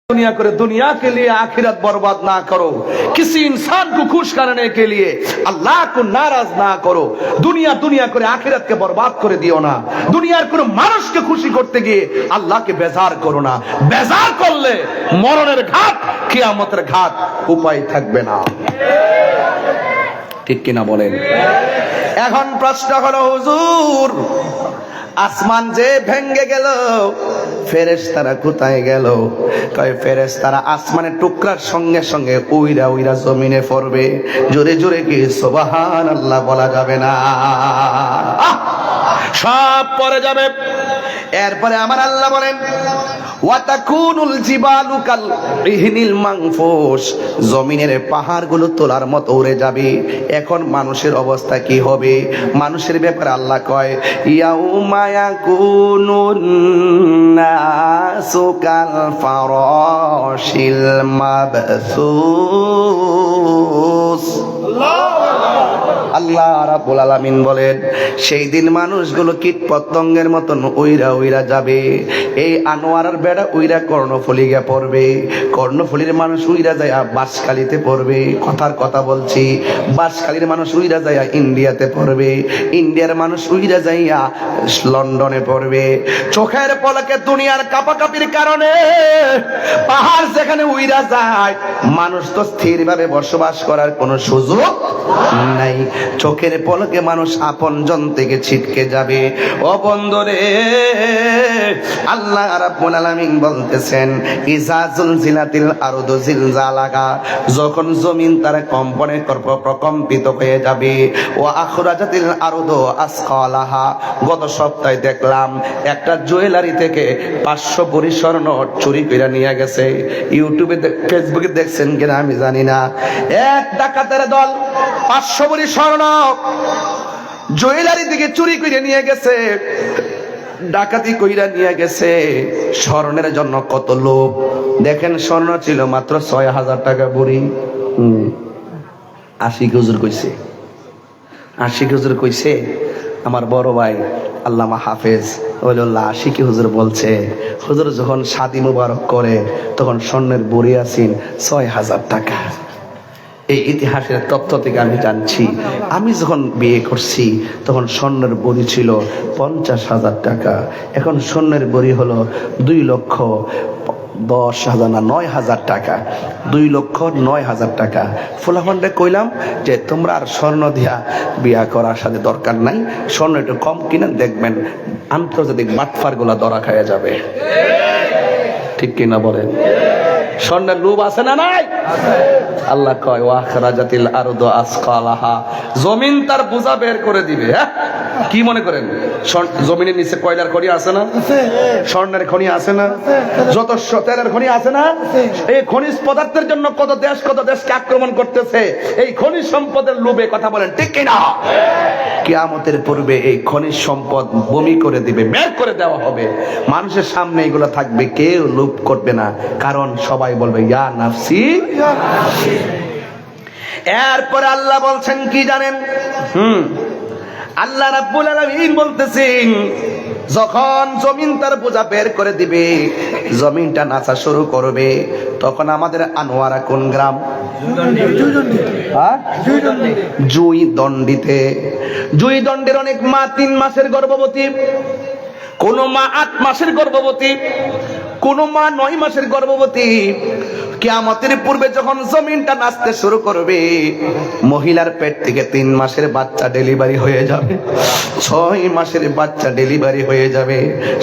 दुनिया करे, दुनिया के लिए आखिरत बर्बाद ना करो। किसी इंसान को खुश करने के लिए अल्लाह को नाराज ना करो। दुनिया दुनिया करे आखिरत के बर्बाद करे दियो ना। दुनियार कोनो मानुष के खुशी करते गিয়ে আল্লাহ के बेजार करो ना। बेजार করলে মরণের ঘাট, কিয়ামতের ঘাট, উপায় থাকবে না। ঠিক কি না বলেন? এখন প্রশ্ন হলো, হুজুর আসমান যে ভেঙে গেল, ফেরেশতারা কোথায় গেল? কয় ফেরেশতারা আসমানের টুকরার সঙ্গে সঙ্গে উইরা উইরা জমিনে পড়বে। জোরে জোরে কি সুবহানাল্লাহ বলা যাবে না? সব পড়ে যাবে। এরপরে আমার আল্লাহ বলেন, ওয়াতাকুনুল জিবালু কাল ইহনিল মানফুস, জমিনের পাহাড়গুলো তোলার মতো উড়ে যাবে। এখন মানুষের অবস্থা কি হবে? মানুষের ব্যাপারে আল্লাহ কয়, ইয়াউমা ইয়াকুনুন নাসু কাল ফারাশিল মাবসুস। আল্লাহ রাব্বুল আলামিন বলেন, সেই দিন মানুষগুলো কীট পতঙ্গের মতন উইরা উইরা যাবে। এই আনোয়ারের বেড়া উইরা কর্ণফুলি গিয়ে পড়বে, কর্ণফুলির মানুষ উইরা যায় বাঁশখালীতে পড়বে। কথার কথা বলছি, বাঁশখালীর মানুষ উইরা যায় ইন্ডিয়াতে পড়বে, ইন্ডিয়ার মানুষ উইরা যাইয়া লন্ডনে পড়বে। চোখের পলকে দুনিয়ার কাপাকাপির কারণে পাহাড় যেখানে উইরা যায়, মানুষ তো স্থিরভাবে বসবাস করার কোনো সুযোগ নাই। চোখের পলকে মানুষ আপনজন থেকে ছিটকে যাবে। ও বন্ধুরে, আল্লাহ রাব্বুল আলামিন বলতেছেন, ইজা জুলজিলাতিল আরদু জিলজালাহা, যখন জমিন তার কম্পনে প্রকম্পিত হয়ে যাবে। ওয়া আখরাজাতিল আরদু আসকালাহা, গত সপ্তাহে দেখলাম একটা জুয়েলারি থেকে 500 ভরি স্বর্ণ চুরি করে নিয়ে গেছে। ইউটিউবে ফেসবুকে দেখছেন কিনা আমি জানি না। এক ডাকাতের দল 500 ভরি স্বর্ণ জুয়েলারি থেকে চুরি করে নিয়ে গেছে, ডাকাতি কইরা নিয়ে গেছে। স্বর্ণের জন্য কত লোভ দেখেন। স্বর্ণ ছিল মাত্র 6000 টাকা ভরি। আশিক হুজুর কইছে, আশিক হুজুর কইছে, আমার বড় ভাই আল্লামা হাফেজ ওয়ালিউল্লাহ আশিকি হুজুর বলছে, হুজুর যখন শাদি মুবারক করে তখন স্বর্ণের ভরি আছেন 6000 টাকা। এই ইতিহাসের তথ্য থেকে আমি জানছি, আমি যখন বিয়ে করছি তখন স্বর্ণের ভরি ছিল 50,000 টাকা। এখন স্বর্ণের ভরি হলো 2,10,000 না 9,000 টাকা, 2,09,000 টাকা। ফুলাফান্ডে কইলাম যে তোমরা আর স্বর্ণ দিয়া বিয়া করার সাথে দরকার নাই, স্বর্ণ একটু কম কিনে দেখবেন আন্তর্জাতিক বাটফারগুলা ধরা খাইয়া যাবে। ঠিক কিনা বলেন? স্বর্ণের লোভ আছে না নাই? আল্লাহ কয়, ওয়া আখরাজাতিল আরদু আসকালাহা, জমিন তার বোঝা বের করে দিবে। হ্যাঁ, কি মনে করেন জমিনের নিচে কয়লার খনি আছে না? স্বর্ণের খনি আছে না? যত তেলের খনি আছে না? এই খনিজ পদার্থের জন্য কত দেশকে আক্রমণ করতেছে এই খনিজ সম্পদের লোভে। কথা বলেন ঠিক কিনা? কিয়ামতের পূর্বে এই খনিজ সম্পদ বমি করে দিবে, বের করে দেওয়া হবে। মানুষের সামনে এগুলো থাকবে, কেউ লোভ করবে না, কারণ সবাই বলবে ইয়া নাফসি। এরপরে আল্লাহ বলছেন কি জানেন? আল্লাহ রাব্বুল আলামিন বলতেছেন, যখন জমিন তার বোঝা বের করে দিবে, জমিনটা নাচা শুরু করবে, তখন আমাদের আনোয়ারা কোন গ্রাম? জুই দণ্ডিতে। জুই দণ্ডের অনেক মা 3 মাসের গর্ভবতী, কোন মা 8 মাসের গর্ভবতী, কোন মা 9 মাসের গর্ভবতী। কিয়ামতের পূর্বে যখন জমিনটা নাচতে শুরু করবে, মহিলার পেট থেকে 3 মাসের বাচ্চা ডেলিভারি হয়ে যাবে, 6 মাসের বাচ্চা ডেলিভারি হয়ে যাবে,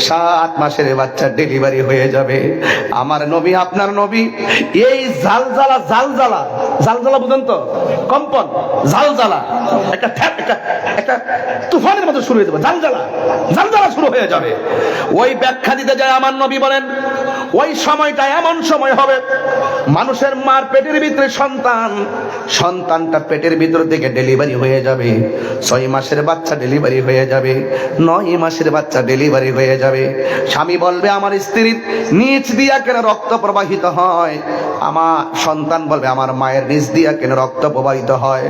7 মাসের বাচ্চা ডেলিভারি হয়ে যাবে। আমার নবী, আপনার নবী এই জালজালা বুঝেন তো? কম্পন, জালজালা একটা তুফানের মতো শুরু হয়ে যাবে। জালজালা শুরু হয়ে যাবে। ওই ব্যাখ্যা দিতে যায় আমার নবী বলেন, ওই সময়টা এমন সময় হবে মানুষের মার পেটের ভিতরে সন্তানটা পেটের ভিতর থেকে ডেলিভারি হয়ে যাবে, 6 মাসের বাচ্চা ডেলিভারি হয়ে যাবে, 9 মাসের বাচ্চা ডেলিভারি হয়ে যাবে। স্বামী বলবে আমার স্ত্রীর নিচ দিয়া কেন রক্ত প্রবাহিত হয়, আমার সন্তান বলবে আমার মায়ের নিচ দিয়া কেন রক্ত প্রবাহিত হয়।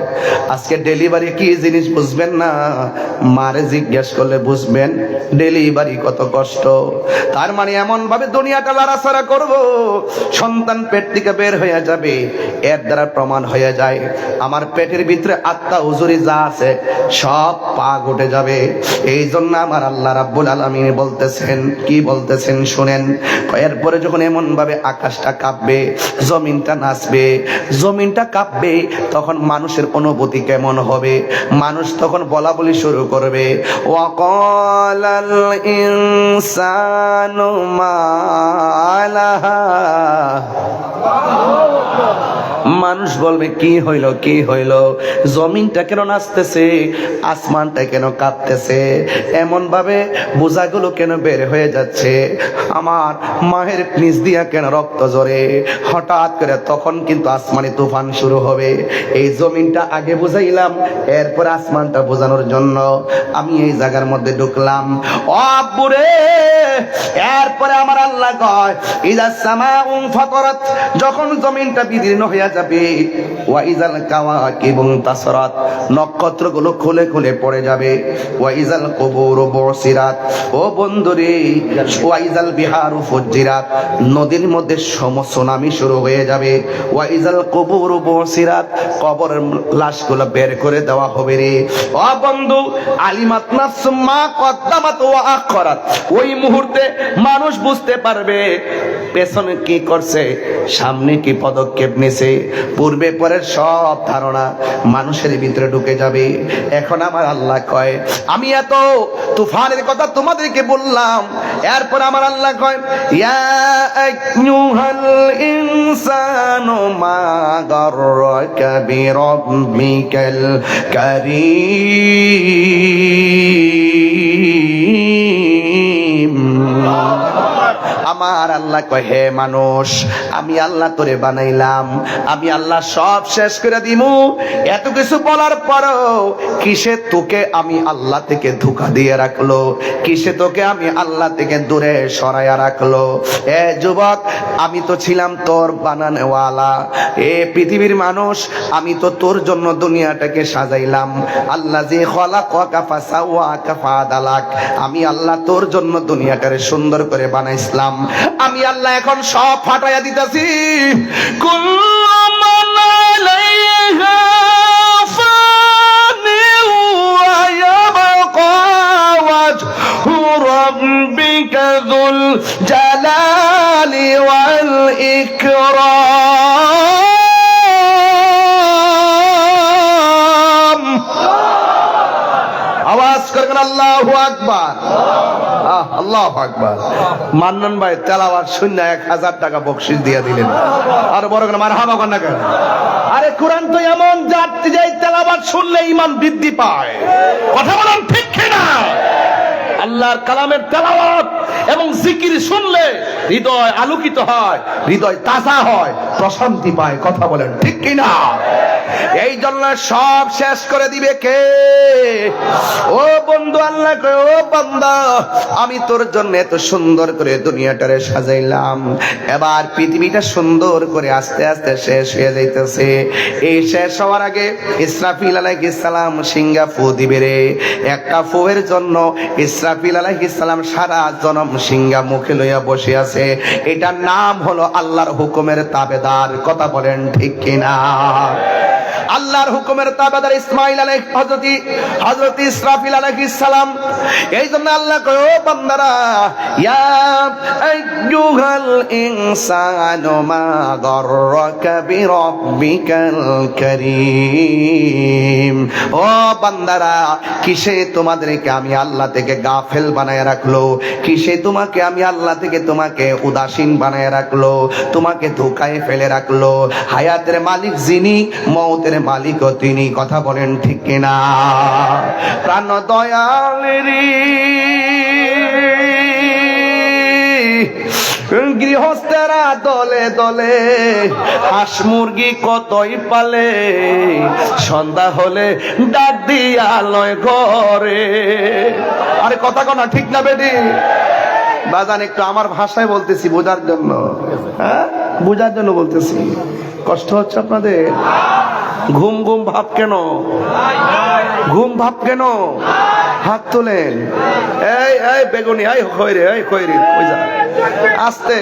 আজকে ডেলিভারি কি জিনিস বুঝবেন না, মারে জিজ্ঞেস করলে বুঝবেন ডেলিভারি কত কষ্ট। তার মানে এমন ভাবে দুনিয়াটা লাড়াছাড়া করব, সন্তান পেট থেকে বের হয়ে যাবে, এর দ্বারা প্রমাণ হয়ে যায় আমার পেটের ভিতরে আত্মা হুজুরি যা আছে সব পাক উঠে যাবে। এই জন্য আমার আল্লাহ রাব্বুল আলামিন বলতেছেন, কি বলতেছেন শুনেন। এরপরে যখন এমন ভাবে আকাশটা কাঁপবে, জমিনটা নাচবে, জমিনটা কাঁপবে, তখন মানুষের অনুভূতি কেমন হবে? মানুষ তখন বলা বলি শুরু করবে, ওয়াকালাল ইনসানু মা লাহা। মানুষ বলবে কি হইল, কি হইল, জমিনটা কেন নাচতেছে, আসমানটা কেন কাঁপতেছে, এমন ভাবে বোঝাগুলো কেন বের হয়ে যাচ্ছে, আমার মায়ের নিচ দিয়া কেন রক্ত ঝরে। হঠাৎ করে তখন কিন্তু আসমানি তুফান শুরু হবে। এই জমিনটা আগে বুঝাইলাম, এরপর আসমানটা বোঝানোর জন্য আমি এই জায়গার মধ্যে ঢুকলাম। ও আব্বুরে, এরপরে আমার আল্লাহ কয় ইযা সামাউ ফাতারাত, যখন জমিনটা বিদীর্ণ হয়ে যাবে, ওয়া ইযাল কাওয়াকিবু তাসরাত, নক্ষত্রগুলো খুলে খুলে পড়ে যাবে, ওয়া ইযাল কুবুরু বুসিরাত, ও বন্ধুরে, ওয়া ইযাল বিহারু ফুজ্জিরাত, নদীর মধ্যে সুনামি শুরু হয়ে যাবে, ওয়া ইযাল কুবুরু বুসিরাত, কবরের লাশগুলো বের করে দেওয়া হবে রে। ও বন্ধু, আলিমাত নাফসুম মা কদ্দামাত ওয়া আখরাত, ওই মুহূর্তে মানুষ বুঝতে পারবে পেছনে কি করছে, সামনে কি পদক্ষেপ নিছে, পূর্বে পরের সব ধারণা মানুষের ভিতরে ঢুকে যাবে। এখন আমার আল্লাহ কয় আমি এত তুফানের কথা তোমাদেরকে বললাম, এরপর আমার আল্লাহ কয় ইয়া আইয়ুহাল ইনসানু মা গাররাকা বিরাব্বিকাল কারীম। আমার আল্লাহ কয় হে মানুষ, আমি আল্লাহ তোরে বানাইলাম, আমি আল্লাহ সব শেষ করে দিমু। এত কিছু বলার পরও কিসে তোকে আমি আল্লাহ থেকে ধোঁকা দিয়ে রাখলো, কিসে তোকে আমি আল্লাহ থেকে দূরে সরাইয়া রাখলো। এ যুবক, আমি তো ছিলাম তোর বানানোওয়ালা, এ পৃথিবীর মানুষ, আমি তো তোর জন্য দুনিয়াটাকে সাজাইলাম। আল্লাহ যে খলাকাকা ফাসাওয়াকা ফাদালাক, আমি আল্লাহ তোর জন্য দুনিয়াটারে সুন্দর করে বানাইছিলাম। আমি আল্লাহ এখন সব ফাটাইয়া দিতেছি। কুল্লু মান আলাইহা ফানি ওয়া ইয়াবকা ওয়াজহু রাব্বিকা যুল জালালি ওয়াল ইকরাম। আওয়াজ করবেন আল্লাহু আকবার, আল্লাহু আকবার। মান্নান ভাই তেলাওয়াত শূন্য 1000 টাকা বকশিশ দিয়ে দিলেন, আর বড় করে মারহাবা কর না কেন? আরে কোরআন তো এমন যাত্রী যে তেলাওয়াত শুনলে ঈমান বৃদ্ধি পায়। কথা বলেন ঠিক কিনা? আল্লাহর কালামের তেলাওয়াত এবং জিকির শুনলে হৃদয় আলোকিত হয়, হৃদয় তাজা হয়, প্রশান্তি পায়। কথা বলেন ঠিক কিনা? এই জন্য সব শেষ করে দিবে কে? ও বন্ধু, আল্লাহ কয় ও বান্দা, আমি তোর জন্য এত সুন্দর করে দুনিয়াটারে সাজাইলাম, এবার পৃথিবীটা সুন্দর করে আস্তে আস্তে শেষ হয়ে যাইতেছে। এই শেষ হওয়ার আগে ইসরাফিল আলাইহিস সালাম সিংহা ফু দিবে রে। একটা ফুয়ের জন্য ইসরাফিল আলাইহিস সালাম সারা জনম সিংহা মুখে লইয়া বসে আছে। এটার নাম হলো আল্লাহর হুকুমের তাবেদার। কথা বলেন ঠিক কিনা? আল্লাহর হুকুমের তাবেদার ইসমাইল হযরত ইসরাফিল আলাইহিস সালাম। এই জন্য আল্লাহ কয় ও বান্দারা, ইয়া আইয়ুহাল ইনসানু মা গাররাকা বিরাব্বিকাল কারীম। ও বান্দারা, কিসে তোমাদেরকে আমি আল্লাহ থেকে গাফেল বানায় রাখলো, কিসে তোমাকে আমি আল্লাহ থেকে তোমাকে উদাসীন বানায় রাখলো, তোমাকে ধোঁকায় ফেলে রাখলো। হায়াতের মালিক যিনি, মওতের মালিকও তিনি। কথা বলেন ঠিক কিনা? প্রাণ দয়ালেরি গৃহস্থেরা দলে দলে হাঁস মুরগি কতই পালে, সন্ধ্যা হলে ডাক দিয়া লয় ঘরে। আরে কথা কনা ঠিক না বেদি? বাজান একটু আমার ভাষায় বলতেছি বোঝার জন্য, হ্যাঁ বোঝার জন্য বলতেছি। কষ্ট হচ্ছে আপনাদের? ঘুম ঘুম ভাব কেন? ঘুম ভাব কেন? হাত তোলেন। এই এই বেগুনি, এই খৈরে, এই খৈরি, ওই যা। আস্তে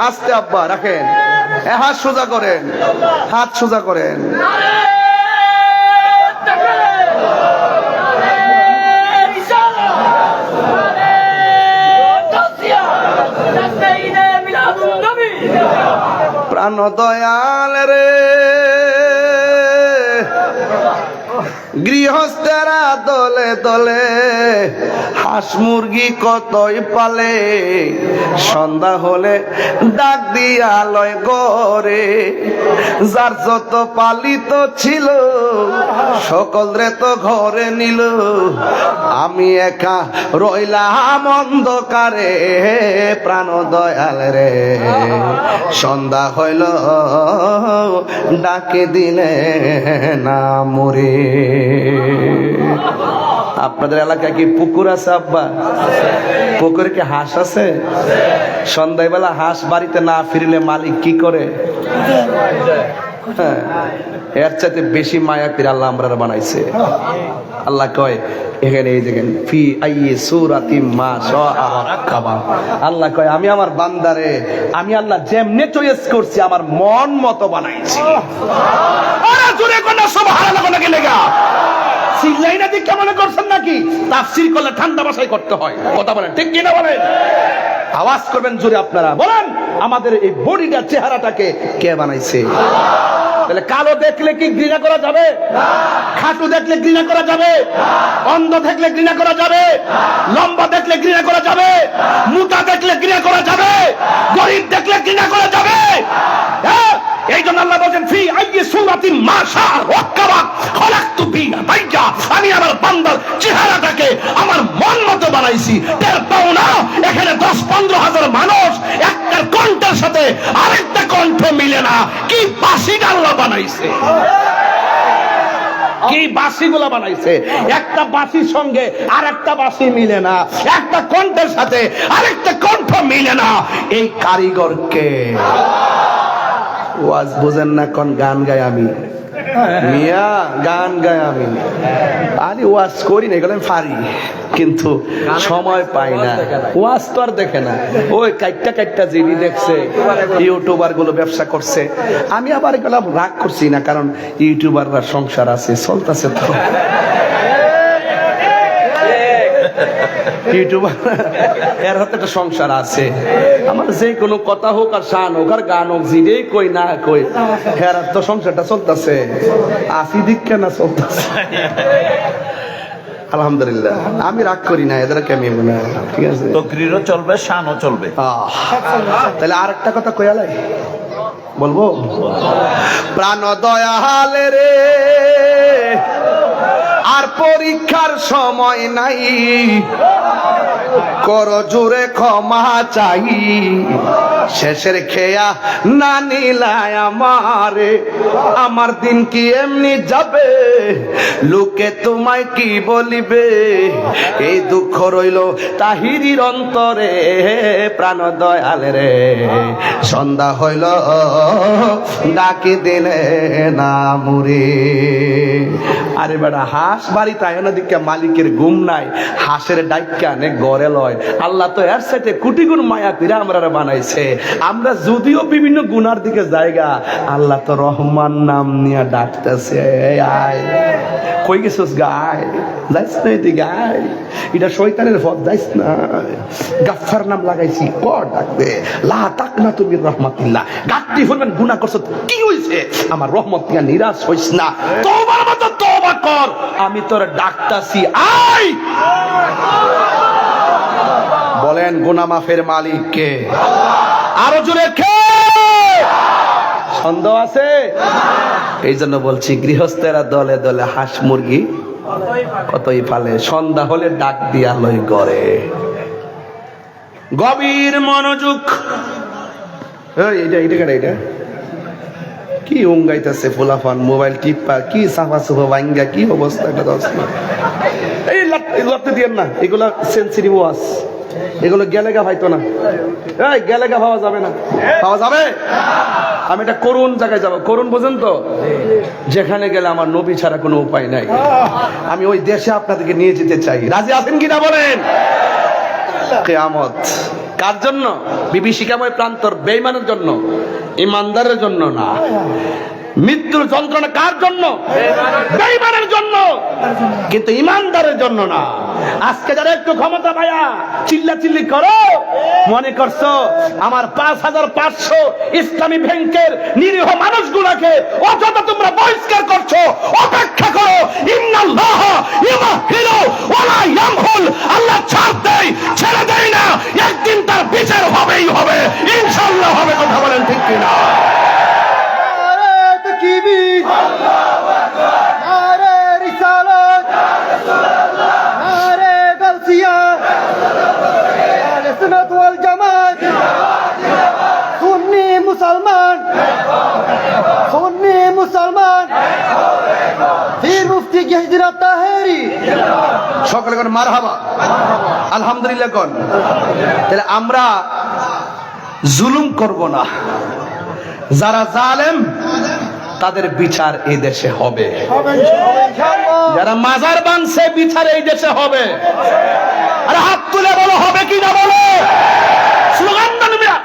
আস্তে আব্বা রাখেন, হাত সোজা করেন, হাত সোজা করেন। প্রাণ দয়াল রে, গৃহস্থেরা দলে দলে হাঁস মুরগি কতই পালে, সন্ধ্যা হলে ডাক দিয়া লয় ঘরে। যার যত পালিত ছিল সকল রে তো ঘরে নিল, আমি একা রইলাম অন্ধকারে। প্রাণ দয়াল রে, সন্ধ্যা হইল ডাকে দিলে না মরে। আপনাদের এলাকায় কি পুকুর আছে আব্বা? পুকুরে কি হাঁস আছে? সন্ধ্যাবেলা হাঁস বাড়িতে না ফিরলে মালিক কি করে? হ্যাঁ, এর চাইতে বেশি মায়া পীর আল্লাহ আমরা বানাইছে। আল্লাহ কয় এখানে, এই দেখেন, ফি আইয়ি সূরাতিন মা শাআ রাক্কাবা। আল্লাহ কয় আমি আমার বান্দারে, আমি আল্লাহ যেমনে চয়েস করছি আমার মন মতো বানাইছি। আরে জোরে কোন সুবহানাল্লাহ কোন কি লাগা? সিল্লাই না দিকে মনে করছেন নাকি? তাফসীর করলে ঠান্ডা ভাষায় করতে হয়। কথা বলেন ঠিক কি না বলেন? আওয়াজ করবেন জোরে আপনারা, বলেন আমাদের এই বডিটা, চেহারাটাকে কে বানাইছে? তাহলে কালো দেখলে কি ঘৃণা করা যাবে? খাটু দেখলে ঘৃণা করা যাবে? অন্ধ দেখলে ঘৃণা করা যাবে? লম্বা দেখলে ঘৃণা করা যাবে? মোটা দেখলে ঘৃণা করা যাবে? গরিব দেখলে ঘৃণা করা যাবে? হ্যাঁ, এই জন্য আল্লাহ বলেন ফি আইয়ি সূরাতিন মা শাআ রাক্কাবা খলাকতু বিহা বাইয়া। আমি আমার বান্দার চেহারাটাকে আমার মন মতো বানাইছি। টের পাও না এখানে 10-15 হাজার মানুষ, একটা কণ্ঠের সাথে আরেকটা কণ্ঠ মিলে না। কি বাঁশিটা আল্লাহ বানাইছে, কি বাঁশিগুলা বানাইছে। একটা বাঁশির সঙ্গে আরেকটা বাঁশি মিলে না, একটা কণ্ঠের সাথে আরেকটা কণ্ঠ মিলে না। এই কারিগরকে ওয়াজ বোঝেন না? কোন গান গাই আমি মিয়া, গান গাই আমি। আরে ওয়াজ করি না, এগুলো আমি পারি, কিন্তু সময় পাই না। ওয়াজ তো আর দেখে না, ওই কাইটটা কাইটটা জিবি দেখছে, ইউটিউবার গুলো ব্যবসা করছে। আমি আবার এগুলো রাগ করছি না, কারণ ইউটিউবাররা সংসার আছে, চলতেছে তো। ইউটিউবার এর হাতে একটা সংসার আছে। আমার যে কোনো কথা হোক আর শান হোক আর গান হোক, জিরেই কই না কই, এর তো সংসারটা চলতেছে। আসি দিক কেন চলতেছে, আলহামদুলিল্লাহ। আমি রাগ করি না, এদের কেমন মনে হয়, ঠিক আছে, তকরিরও চলবে, শানও চলবে। তাহলে আর একটা কথা কয়ালাই বলবো। প্রাণ দয়াল রে, আর পরীক্ষার সময় নাই, কর জোরে ক্ষমা চাই। শেষের খেয়া না নিলায় আমারে, আমার দিন কি এমনি যাবে, লোকে তোমায় কি বলিবে। এই দুঃখ রইল তাহিরির অন্তরে। প্রাণ দয়াল রে, সন্ধ্যা হইল ডাকি দিলে না মুরে। আরে বেটা, হাঁস বাড়িতে আয় না দিকে মালিকের ঘুম নাই, হাঁসের ডাইকা নে গড়ে লয়। আল্লাহ তো এর সাথে কোটি গুণ মায়া করে আমরা বানাইছে। আমরা যদিও বিভিন্ন গুনার দিকে জায়গা, আল্লাহ তো রহমান নাম নিয়ে ডাকতেছে, আয় কই গেছিস গায়, যাইস না এদিকে আয়, এটা শয়তানের পথ, যাইস না। গাফফার নাম লাগাইছি, ক ডাকবে লা তাক না তুমি রহমাতিল্লাহ। গাত্তি ফুলবেন গুনাহ করছ, কি হইছে, আমার রহমত থেকে নিরাশ হইস না, তওবার মতো তওবা কর, আমি তোর ডাকতাছি, আয়। বলেন গুনাহ মাফের মালিক কে? আরো জোরে কে? সন্দেহ আছে? এই জন্য বলছি, গৃহস্থেরা দলে দলে হাঁস মুরগি কতই পালে, সন্ধ্যা হলে ডাক দিয়া লই ঘরে। গভীর মনোযোগ। এটা কি উঙ্গাইতেছে ফুলাফান, মোবাইল টিপা, কি সাফা সুফা ভাঙ্গা, কি অবস্থা এটা দোস্ত। এই লাগতে দিয়েন না, এগুলা সেন্সিটিভ ওয়াজ, এগুলো গেলেগা ভাইতো না, এই গেলেগা পাওয়া যাবে না, পাওয়া যাবে। আমি এটা করুণ জায়গায় যাবো, করুণ বোঝেন তো, যেখানে গেলে আমার নবী ছাড়া কোনো উপায় নাই। আমি ওই দেশে আপনাদেরকে নিয়ে যেতে চাই, রাজি আছেন কিনা বলেন? কিয়ামত কার জন্য? বিভীষিকাময় প্রান্তর বেঈমানের জন্য, ইমানদারের জন্য না। মৃত্যুর যন্ত্রণা কার জন্য? বেঈমানের জন্য, কিন্তু ইমানদারের জন্য না। আজকে যারা একটু ক্ষমতা পায়া চিল্লাচিল্লি করো, মনে করছো আমার ৫,৫০০ ইসলামী ব্যাংকের নিরীহ মানুষগুলোকে অযথা তোমরা বহিষ্কার করছো। অপেক্ষা করো, ইন্নাল্লাহ ইউমাহিলু ওয়ালা ইয়ামহুল, আল্লাহ ছাড় দেয়, ছেড়ে দেয় না, একদিন তার বিচার হবেই হবে, ইনশাআল্লাহ হবে। কথা বলেন ঠিক কিনা? সকলে কোন মারহাবা, আলহামদুলিল্লাহ কোন। তাহলে আমরা জুলুম করব না, যারা জালেম তাদের বিচার এই দেশে হবে, যারা মাজার বানছে বিচার এই দেশে হবে। আর হাত তুলে বলো হবে কি না বলো, স্লোগান দেন মিয়া।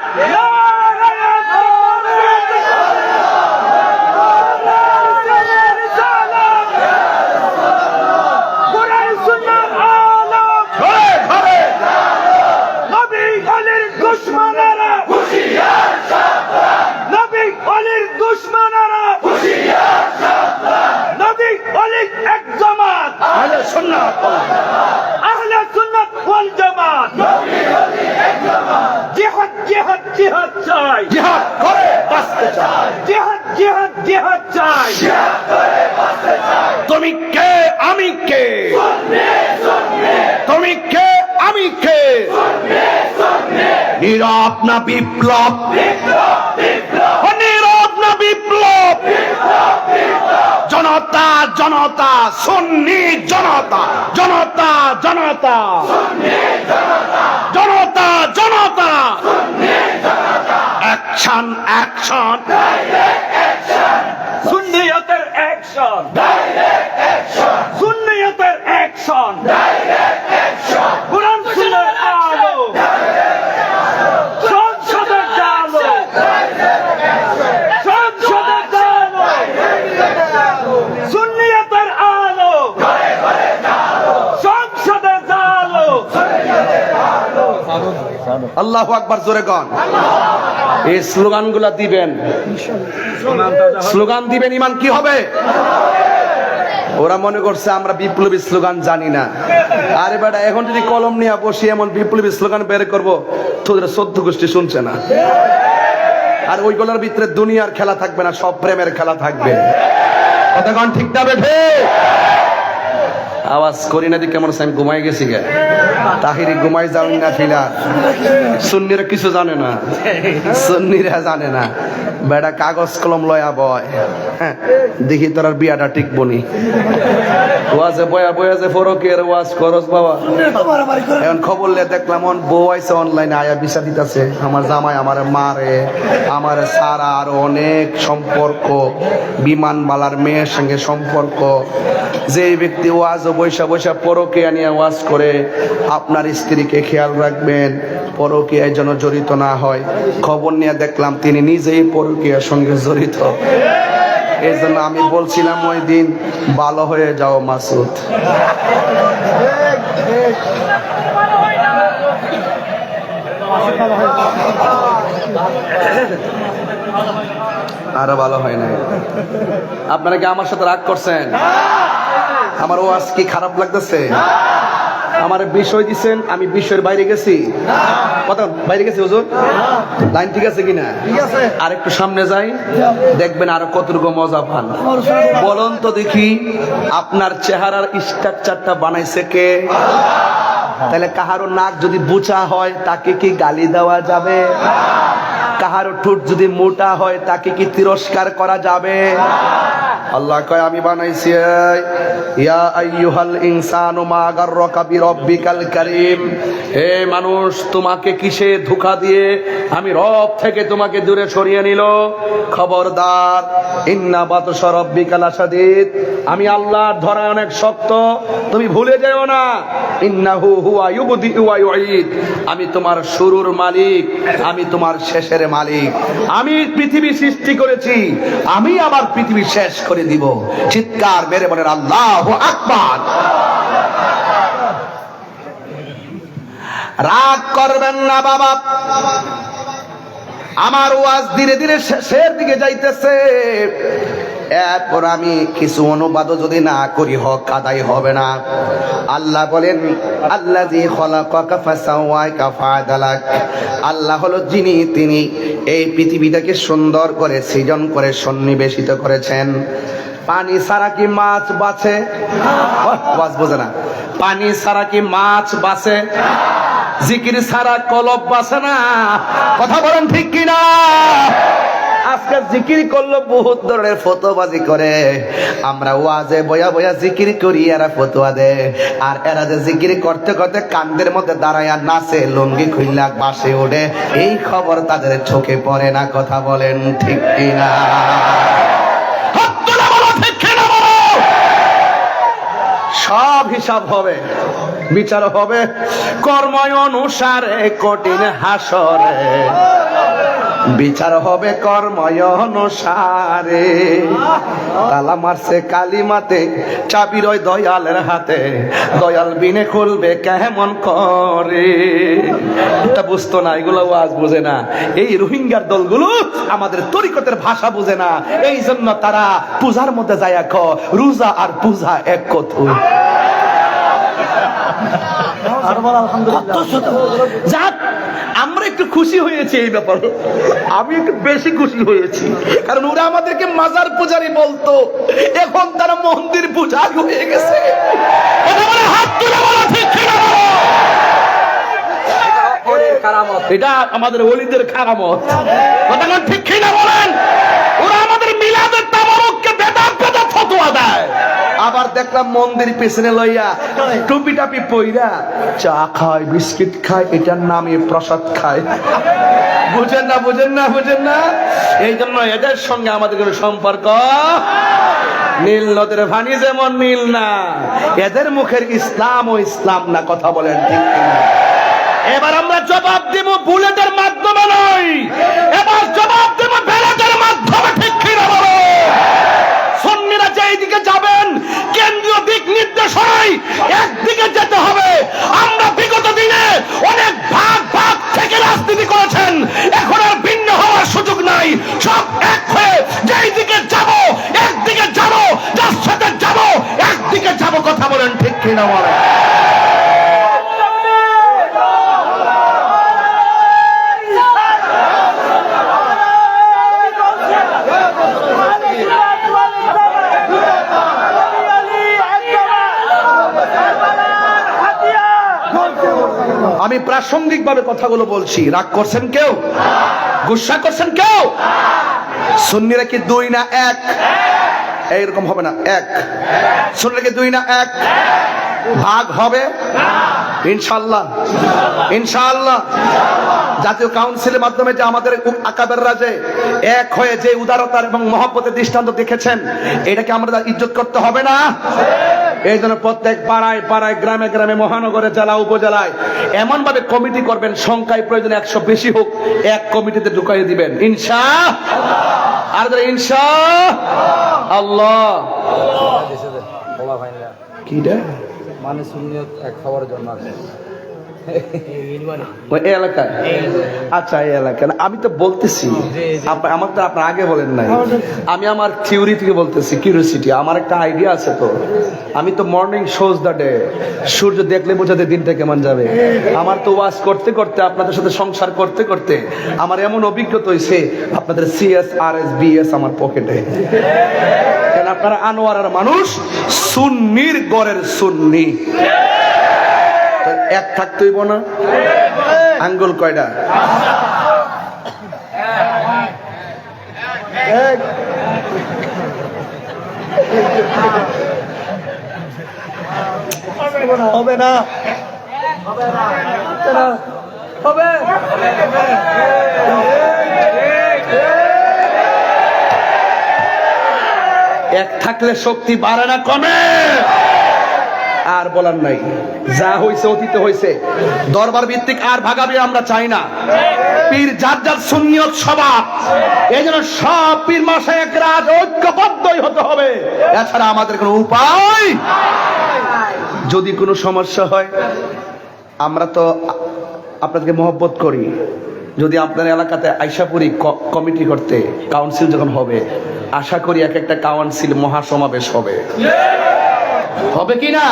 তুমি কে আমি কে, তুমি কে আমি কে, নীরব না বিপ্লব, নীরব না বিপ্লব, জনতা জনতা, সুন্নি জনতা, জনতা জনতা, জনতা জনতা, অ্যাকশন অ্যাকশন, সুন্নিয়তের অ্যাকশন, সুন্নিয়তের অ্যাকশন, কোরআন সুন্নাহর আলো, সংসদের আলো, সংসদের আলো, সুন্নিয়তের আলো, সংসদের আলো। আল্লাহু আকবার, জোরে কোন। এই স্লোগানগুলা দিবেন, স্লোগান দিবেন, ইমান কি হবে? ওরা মনে করছে আমরা বিপ্লবী স্লোগান জানি না। আরে বেটা, এখন যদি কলম নিয়ে বসি এমন বিপ্লবী স্লোগান বের করবো, তোদের 14 গোষ্ঠী শুনছে না। আর ওইগুলোর ভিতরে দুনিয়ার খেলা থাকবে না, সব প্রেমের খেলা থাকবে। কতক্ষণ ঠিক না বেঠে? আওয়াজ করি না দিকে কেমন আমি ঘুমাই গেছি গে। তাহিরি ঘুমাই যাবেন না ফিলা। সুন্নিরা কিছু জানে না, সুন্নিরা জানে না। বেটা কাগজ কলম লয়া বয়, দেখি তোর বিয়াটা ঠিক বনি। ওয়াজে বয়া বয়া যে ফরকের ওয়াজ খরচ বাবা। এখন খবর লে দেখলাম বউ আইছে অনলাইনে, আয়া বিচার দিতেছে আমার জামাই আমার মারে, আমার সারা আরো অনেক সম্পর্ক, বিমানবালার মেয়ের সঙ্গে সম্পর্ক। যে ব্যক্তি ওয়াজ বৈশা বৈশা পরকীয়া নিয়ে ওয়াজ করে, আপনার স্ত্রীকে খেয়াল রাখবেন, পরকীয়ায় যেন জড়িত না হয়। খবর নিয়ে দেখলাম তিনি নিজেই পরকীয়ার সঙ্গে জড়িত। এই জন্য আমি বলছিলাম ওই দিন, ভালো হয়ে যাও মাসুদ। আরো ভালো হয় না। আপনারা কি আমার সাথে রাগ করছেন? আমার ওয়াজ কি খারাপ লাগতেছে? আমার বিষয় দিচ্ছেন, আমি বিষয়ের বাইরে গেছি? কথা বাইরে গেছি হুজুর? লাইন ঠিক আছে কিনা? আর একটু সামনে যাই, দেখবেন আরো কতটুকু মজা পান। বলুন তো দেখি, আপনার চেহারার স্ট্রাকচারটা বানাইছে কে? তাহলে কাহারো নাক যদি বুচা হয় তাকে কি গালি দেওয়া যাবে? কাহারো ঠোঁট যদি মোটা হয় তাকে কি তিরস্কার করা যাবে? আল্লাহ কয় আমি বানাইছি ইয়া আইয়ুহাল ইনসানু মা গাররাকা বিরাব্বিকাল কারীম। হে মানুষ, তোমাকে কিসে ধোঁকা দিয়ে আমি রব থেকে তোমাকে দূরে সরিয়ে নিল? খবরদার, ইন্না বাতশা রাব্বিকা লাশাদীদ, আমি আল্লাহর ধরা অনেক শক্ত, তুমি ভুলে যেও না। ইন্নাহু হুয়া ইউবদিউ ওয়া ইউঈদ, আমি তোমার শুরুর মালিক, আমি তোমার শেষের মালিক। আমি পৃথিবী সৃষ্টি করেছি, আমি আবার পৃথিবী শেষ করে দিব। চিৎকার মেরে বলেন আল্লাহু আকবার। রাগ করবেন না বাবা, আমার ওয়াজ ধীরে ধীরে শেষের দিকে যাইতেছে। এরপর আমি কিছু অনুবাদও যদি না করি হক আদায় হবে না। আল্লাহ বলেন আল্লাযী খালাকাকা ফাসাওয়াকা ফাআদালাক, আল্লাহ হলো যিনি তিনি এই পৃথিবীটাকে সুন্দর করে সৃজন করে সন্নিবেশিত করেছেন। পানি ছাড়া কি মাছ বাঁচে? ওয়াজ বোঝে না। পানি ছাড়া কি মাছ বাঁচে? জিকির ছাড়া কলব বাঁচে না। কথা বলেন ঠিক কিনা? আজকে জিকির করলো বহুত ধরনের ফতোয়াবাজি করে, আমরা ওয়াজে বয়া বয়া জিকির করি, এরা ফতোয়া দে। আর এরা যে জিকির করতে করতে কান্দের মধ্যে দাঁড়ায় নাচে, লুঙ্গি খুইলা বাসে ওঠে, এই খবর তাদের চোখে পড়ে না। কথা বলেন ঠিক কিনা? সব হিসাব হবে, বিচার হবে কর্ম অনুসারে, কঠিন হাসরে বিচার হবে কর্ম অনুসারে। তালা মারছে কালিমাতে, চাবি রয় দয়ালের হাতে, দয়াল বিনে খুলবে কেমন করে। এটা বুঝতো না, এগুলো ওয়াজ বুঝে না। এই রোহিঙ্গার দলগুলো আমাদের তরিকতের ভাষা বুঝে না, এই জন্য তারা পূজার মধ্যে যায় রোজা আর পূজা এক কথা। যাক, আমরা একটু খুশি হয়েছি এই ব্যাপারে, আমি একটু বেশি খুশি হয়েছি, কারণ ওরা আমাদেরকে মাজার পূজারি বলতো, এখন তারা মন্দির পূজারি হয়ে গেছে। এটা আমাদের ওলিদের কারামত। কথা ঠিক কিনা বলেন? ওরা আমাদের মিলাদের তাবারুককে বেদাত বেদাত ফতোয়া দেয়। আবার দেখলাম মন্দির পেছনে লইয়া টুপি টাপি পইরা চা খায়, বিস্কিট খায়, এটার নামে প্রসাদ খায়। বুঝেন না, বুঝেন না, বুঝেন না? এই জন্য এদের সঙ্গে আমাদের কোনো সম্পর্ক নীল নদের পানি যেমন নীল না, এদের মুখের ইসলাম ও ইসলাম না। কথা বলেন ঠিক কিনা? এবার আমরা জবাব দেব বুলেটের মাধ্যমে নয়, এবার জবাব দেব বেলাটের মাধ্যমে। ঠিক কিনা বলো? সুন্নিরা যেই দিকে যাবেন, কেন্দ্রীয় দিক নির্দেশনায় একদিকে যেতে হবে। আমরা বিগত দিনে অনেক ভাগ ভাগ থেকে রাজনীতি করেছেন, এখন আর ভিন্ন হওয়ার সুযোগ নাই। সব এক হয়ে যেই দিকে যাব, একদিকে যাব, যার সাথে যাব একদিকে যাব। কথা বলেন ঠিক কিনা বলেন? আমি প্রাসঙ্গিক ভাবে কথাগুলো বলছি, রাগ করছেন কেউ? গুসা করছেন কেউ? সুন্নিরা কি দুই না এক? এইরকম হবে না, এক। সুন্নিরা কি দুই না এক? ভাগ হবে ইনশাআল্লাহ, ইনশাআল্লাহ। জাতীয় কাউন্সিলের মাধ্যমে যে আমাদের আকাবেররা যে এক হয়ে যে উদারতার এবং মহব্বতের দৃষ্টান্ত দেখেছেন, এটাকে আমরা ইজ্জত করতে হবে না? এই জন্য প্রত্যেক পাড়ায় পাড়ায়, গ্রামে গ্রামে, মহানগরে, জেলা উপজেলায় এমন ভাবে কমিটি করবেন, সংখ্যায় প্রয়োজন 100 বেশি হোক, এক কমিটিতে ঢুকাইয়ে দিবেন ইনশাআল্লাহ। আর ইনশাআল্লাহ কি রে মানে সুন্নিয়ত এক হওয়ার জন্য ওই এলাকায়। আচ্ছা, এই এলাকায় আমি তো বলতেছি, আমার তো আপনার আগে বলেন নাই, আমি আমার থিওরি থেকে বলতেছি, কিউরিওসিটি। আমার একটা আইডিয়া আছে তো, আমি তো মর্নিং শোজ দ্য ডে, সূর্য দেখলে বোঝাতে দিনটা কেমন যাবে। আমার তো ওয়াজ করতে করতে, আপনাদের সাথে সংসার করতে করতে আমার এমন অভিজ্ঞতা হয়েছে, আপনাদের CS RS BS আমার পকেটে। কেন? আপনারা আনোয়ারার মানুষ, সুন্নির গড়ের সুন্নি। এক থাকতে হইব না? আঙ্গুল কয়টা? হবে না, হবে এক থাকলে শক্তি বাড়ে না কমে? আর বলার নাই, যা হইছে অতীতে হইছে। দরবার ভিত্তিক আর ভাগাবি আমরা চাই না। পীর যার যার সুন্নিয়ত সভা, এই জন্য সব পীর মাশায়েখরা আজ ঐক্যবদ্ধই হতে হবে, এছাড়া আমাদের কোনো উপায়। যদি কোনো সমস্যা হয়, আমরা তো আপনাদেরকে মহব্বত করি, যদি আপনার এলাকাতে আইসাপুরি কমিটি করতে কাউন্সিল যখন হবে, আশা করি এক একটা কাউন্সিল মহাসমাবেশ হবে, হবে কি না?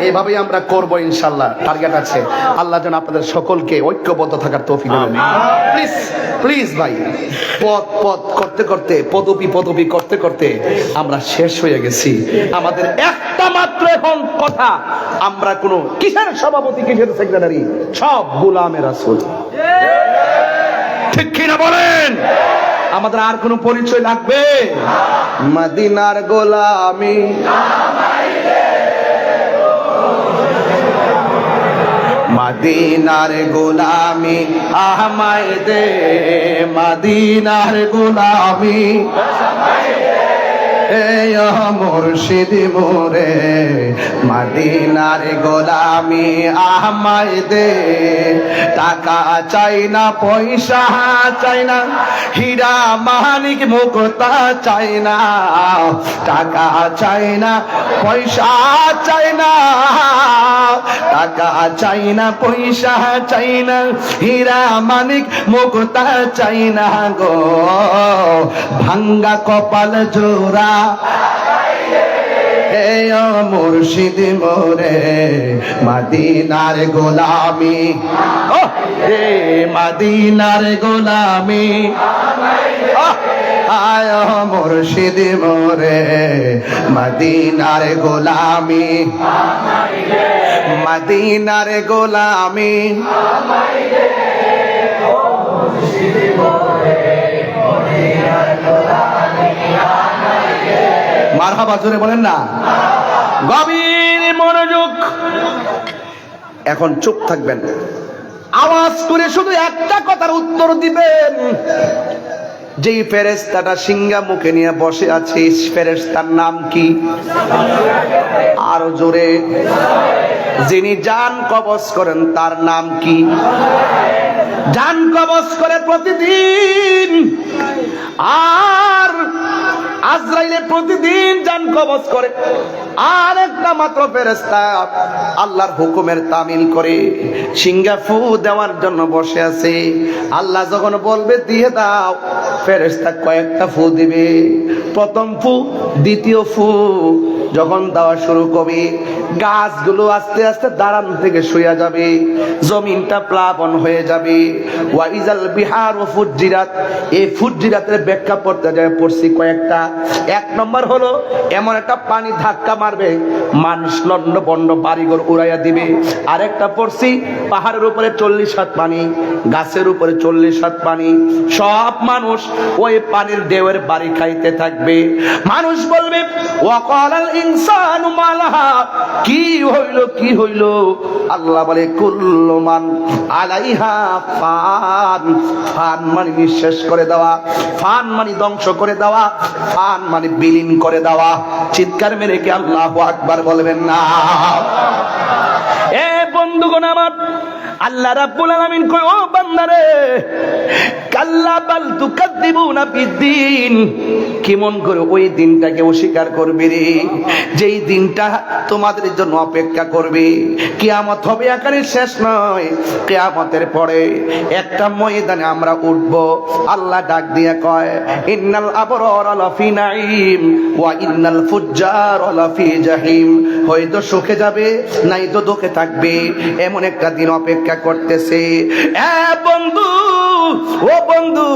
এইভাবেই আমরা করব ইনশাল্লাহ। টার্গেট আছে, আল্লাহ যেন আপনাদের সকলকে ঐক্যবদ্ধ থাকার তৌফিক দেন। প্লিজ প্লিজ ভাই, পদ করতে করতে, পদবি করতে করতে আমরা শেষ হয়ে গেছি। আমাদের একটা মাত্র এখন কথা, আমরা কোনো কিসের সভাপতি, কিসের সেক্রেটারি, সব গোলামে রাসূল। ঠিক কিনা বলেন? আমাদের আর কোনো পরিচয় লাগবে? মদিনার গোলামি, মদিনার গোলামি আমায় দে, মদিনার গোলামি মুর্শিদ মোরে, মদিনার গোলামি আমায় দে। টাকা চাই না, পয়সা চাই না, হীরা মানিক মুক্তা চাই না, টাকা চাই না, পয়সা চাই না, টাকা চাই না, পয়সা চাই না, হীরা মানিক মুক্তা চাই না গো, ভাঙ্গা কপাল জোড়া মুর্শিদ মোরে, মদিনার গোলামি, মদিনার গোলামি আয় মুর্শিদ মোরে, মদিনার গোলামি, মদিনার গোলামি। মারহাবা জোরে বলেন না। গভীর মনোযোগ, এখন চুপ থাকবেন, আওয়াজ করে শুধু একটা কথার উত্তর দিবেন। যেই ফেরেশতাটা সিংহা মুখে নিয়ে বসে আছে, ফেরেশতার নাম কি? আরো জোরে। যিনি জান কবজ করেন তার নাম কি? জান কবজ করে প্রতিদিন, আর আজরাইলে প্রতিদিন জান কবজ করে। আর একটা মাত্র ফেরেশতা আল্লাহর হুকুমের তামিল করে সিংহা ফু দেওয়ার জন্য বসে আছে। আল্লাহ যখন বলবে দিয়ে দাও, ফেরেশতা কয়েকটা ফু দিবে। প্রথম ফু, দ্বিতীয় ফু যখন দেওয়া শুরু করবে, গাছগুলো আস্তে আস্তে দাঁড়ান থেকে শুয়ে যাবে, জমিনটা প্লাবন হয়ে যাবে। ওয়াইজাল বিহার ও ফুজ্জিরাত, এই ফুজ্জিরাতের ব্যাখ্যা পড়তে যায় পড়ছি কয়েকটা। এক নম্বর হলো এমন একটা পানি ধাক্কা মারবে, মানুষ লন্ড বন্ড বাড়িঘর উড়াইয়া দিবে। আরেকটা পড়ছি পাহাড়ের উপরে 40 হাত পানি, গাছের উপরে 40 হাত পানি, সব মানুষ ওই পানির ঢেউয়ের বাড়ি খাইতে থাকবে। মানুষ বলবে ওয়াকালাল ইনসানু মালাহা, কি হইল কি হইল? আল্লাহ বলে কুল্লু মান আলাইহা ফান। ফান মানে নিঃশেষ করে দেওয়া, ফান মানে ধ্বংস করে দেওয়া, ফান মানে বিলীন করে দেওয়া। চিৎকার মেরে কি আল্লাহু আকবার বলবেন না? এ বন্ধুগণ আমার, আল্লাহ রাব্বুল আলামিন কয় ও বান্দারে, কাল্লা বাল তুকাদ্দিবুনা বিদ্দিন, কেমন করে ওই দিনটাকে অস্বীকার করবে রে, যেই দিনটা তোমাদের জন্য অপেক্ষা করবে। কিয়ামত হবে এখানে শেষ নয়, কিয়ামতের পরে একটা ময়দানে আমরা উঠব। আল্লাহ ডাক দিয়ে কয় ইন্নাল আবরার লাফি নাঈম ওয়া ইন্নাল ফুজ্জার লাফি জাহিম। হয়তো সুখে যাবে, নাই তো দুঃখে থাকবে, এমন একটা দিন অপেক্ষা অপেক্ষা করতেছে। এ বন্ধু, ও বন্ধু,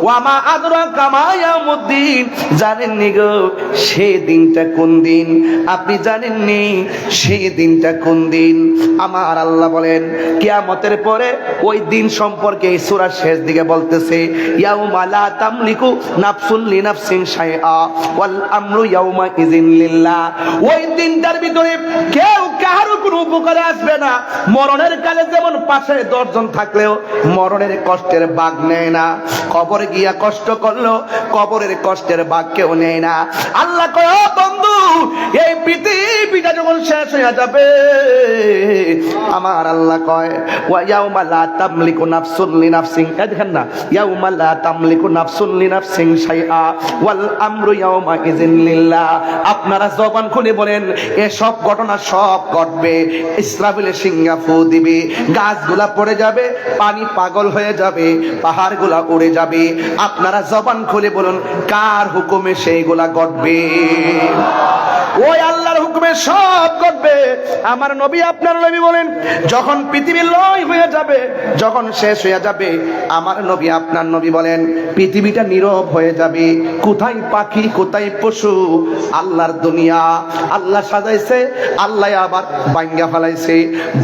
ওয়ামা আদরাকা মা ইয়াউমুদ্দিন, জানেননি গো সেই দিনটা কোন দিন? আপনি জানেননি সেই দিনটা কোন দিন? আমার আল্লাহ বলেন কিয়ামতের পরে ওই দিন সম্পর্কে এই সূরার শেষ দিকে বলতেছে, ইয়াউমা লা তামলিকু নাফসুন লিনাফসিন শাইআ ওয়াল আমরু ইয়াউমা ইযিন লিল্লাহ। ওই দিনটার ভিতরে কেউ কারো কোনো উপকারে আসবে না। মরণের কালে যেমন পাশে 10 জন থাকলেও মরণের কষ্টের ভাগ নেয় না, কবরে গিয়া কষ্ট করলো কবরের কষ্টের ভাগ কেউ নেয় না। আল্লাহ কয়, ও বন্ধু, এই পৃথিবীটা যখন শেষ হয়ে যাবে, আমার আল্লাহ কয় ওয়া ইয়াউমা লা তামলিকু নাফসুন লিনাফসিন, দেখেন না, ইয়াউমা লা তামলিকু নাফসুন লিনাফসিন শাইআ ওয়াল আমরু ইয়াউমা ইযিন লিল্লাহ। আপনারা জবান খুলে বলেন, এসব ঘটনা সব ঘটবে। ইসরাফিলের সিংহা ফু দিবে, গাছগুলা পড়ে যাবে, পানি পাগল হয়ে যাবে, পাহাড়গুলা উড়ে যাবে। আপনারা জবান খুলে বলুন, কার হুকুমে সেইগুলা ঘটবে? ওই আল্লাহর হুকুমে সব ঘটবে। আমার নবী, আপনার নবী বলেন, যখন পৃথিবী লয় হয়ে যাবে, যখন শেষ হয়ে যাবে, আমার নবী আপনার নবী বলেন পৃথিবীটা নীরব হয়ে যাবে। কোথায় পাখি, কোথায় পশু? আল্লাহর দুনিয়া আল্লাহ সাজাইছে, আল্লাহ আবার ভাঙ্গা ফেলাইছে।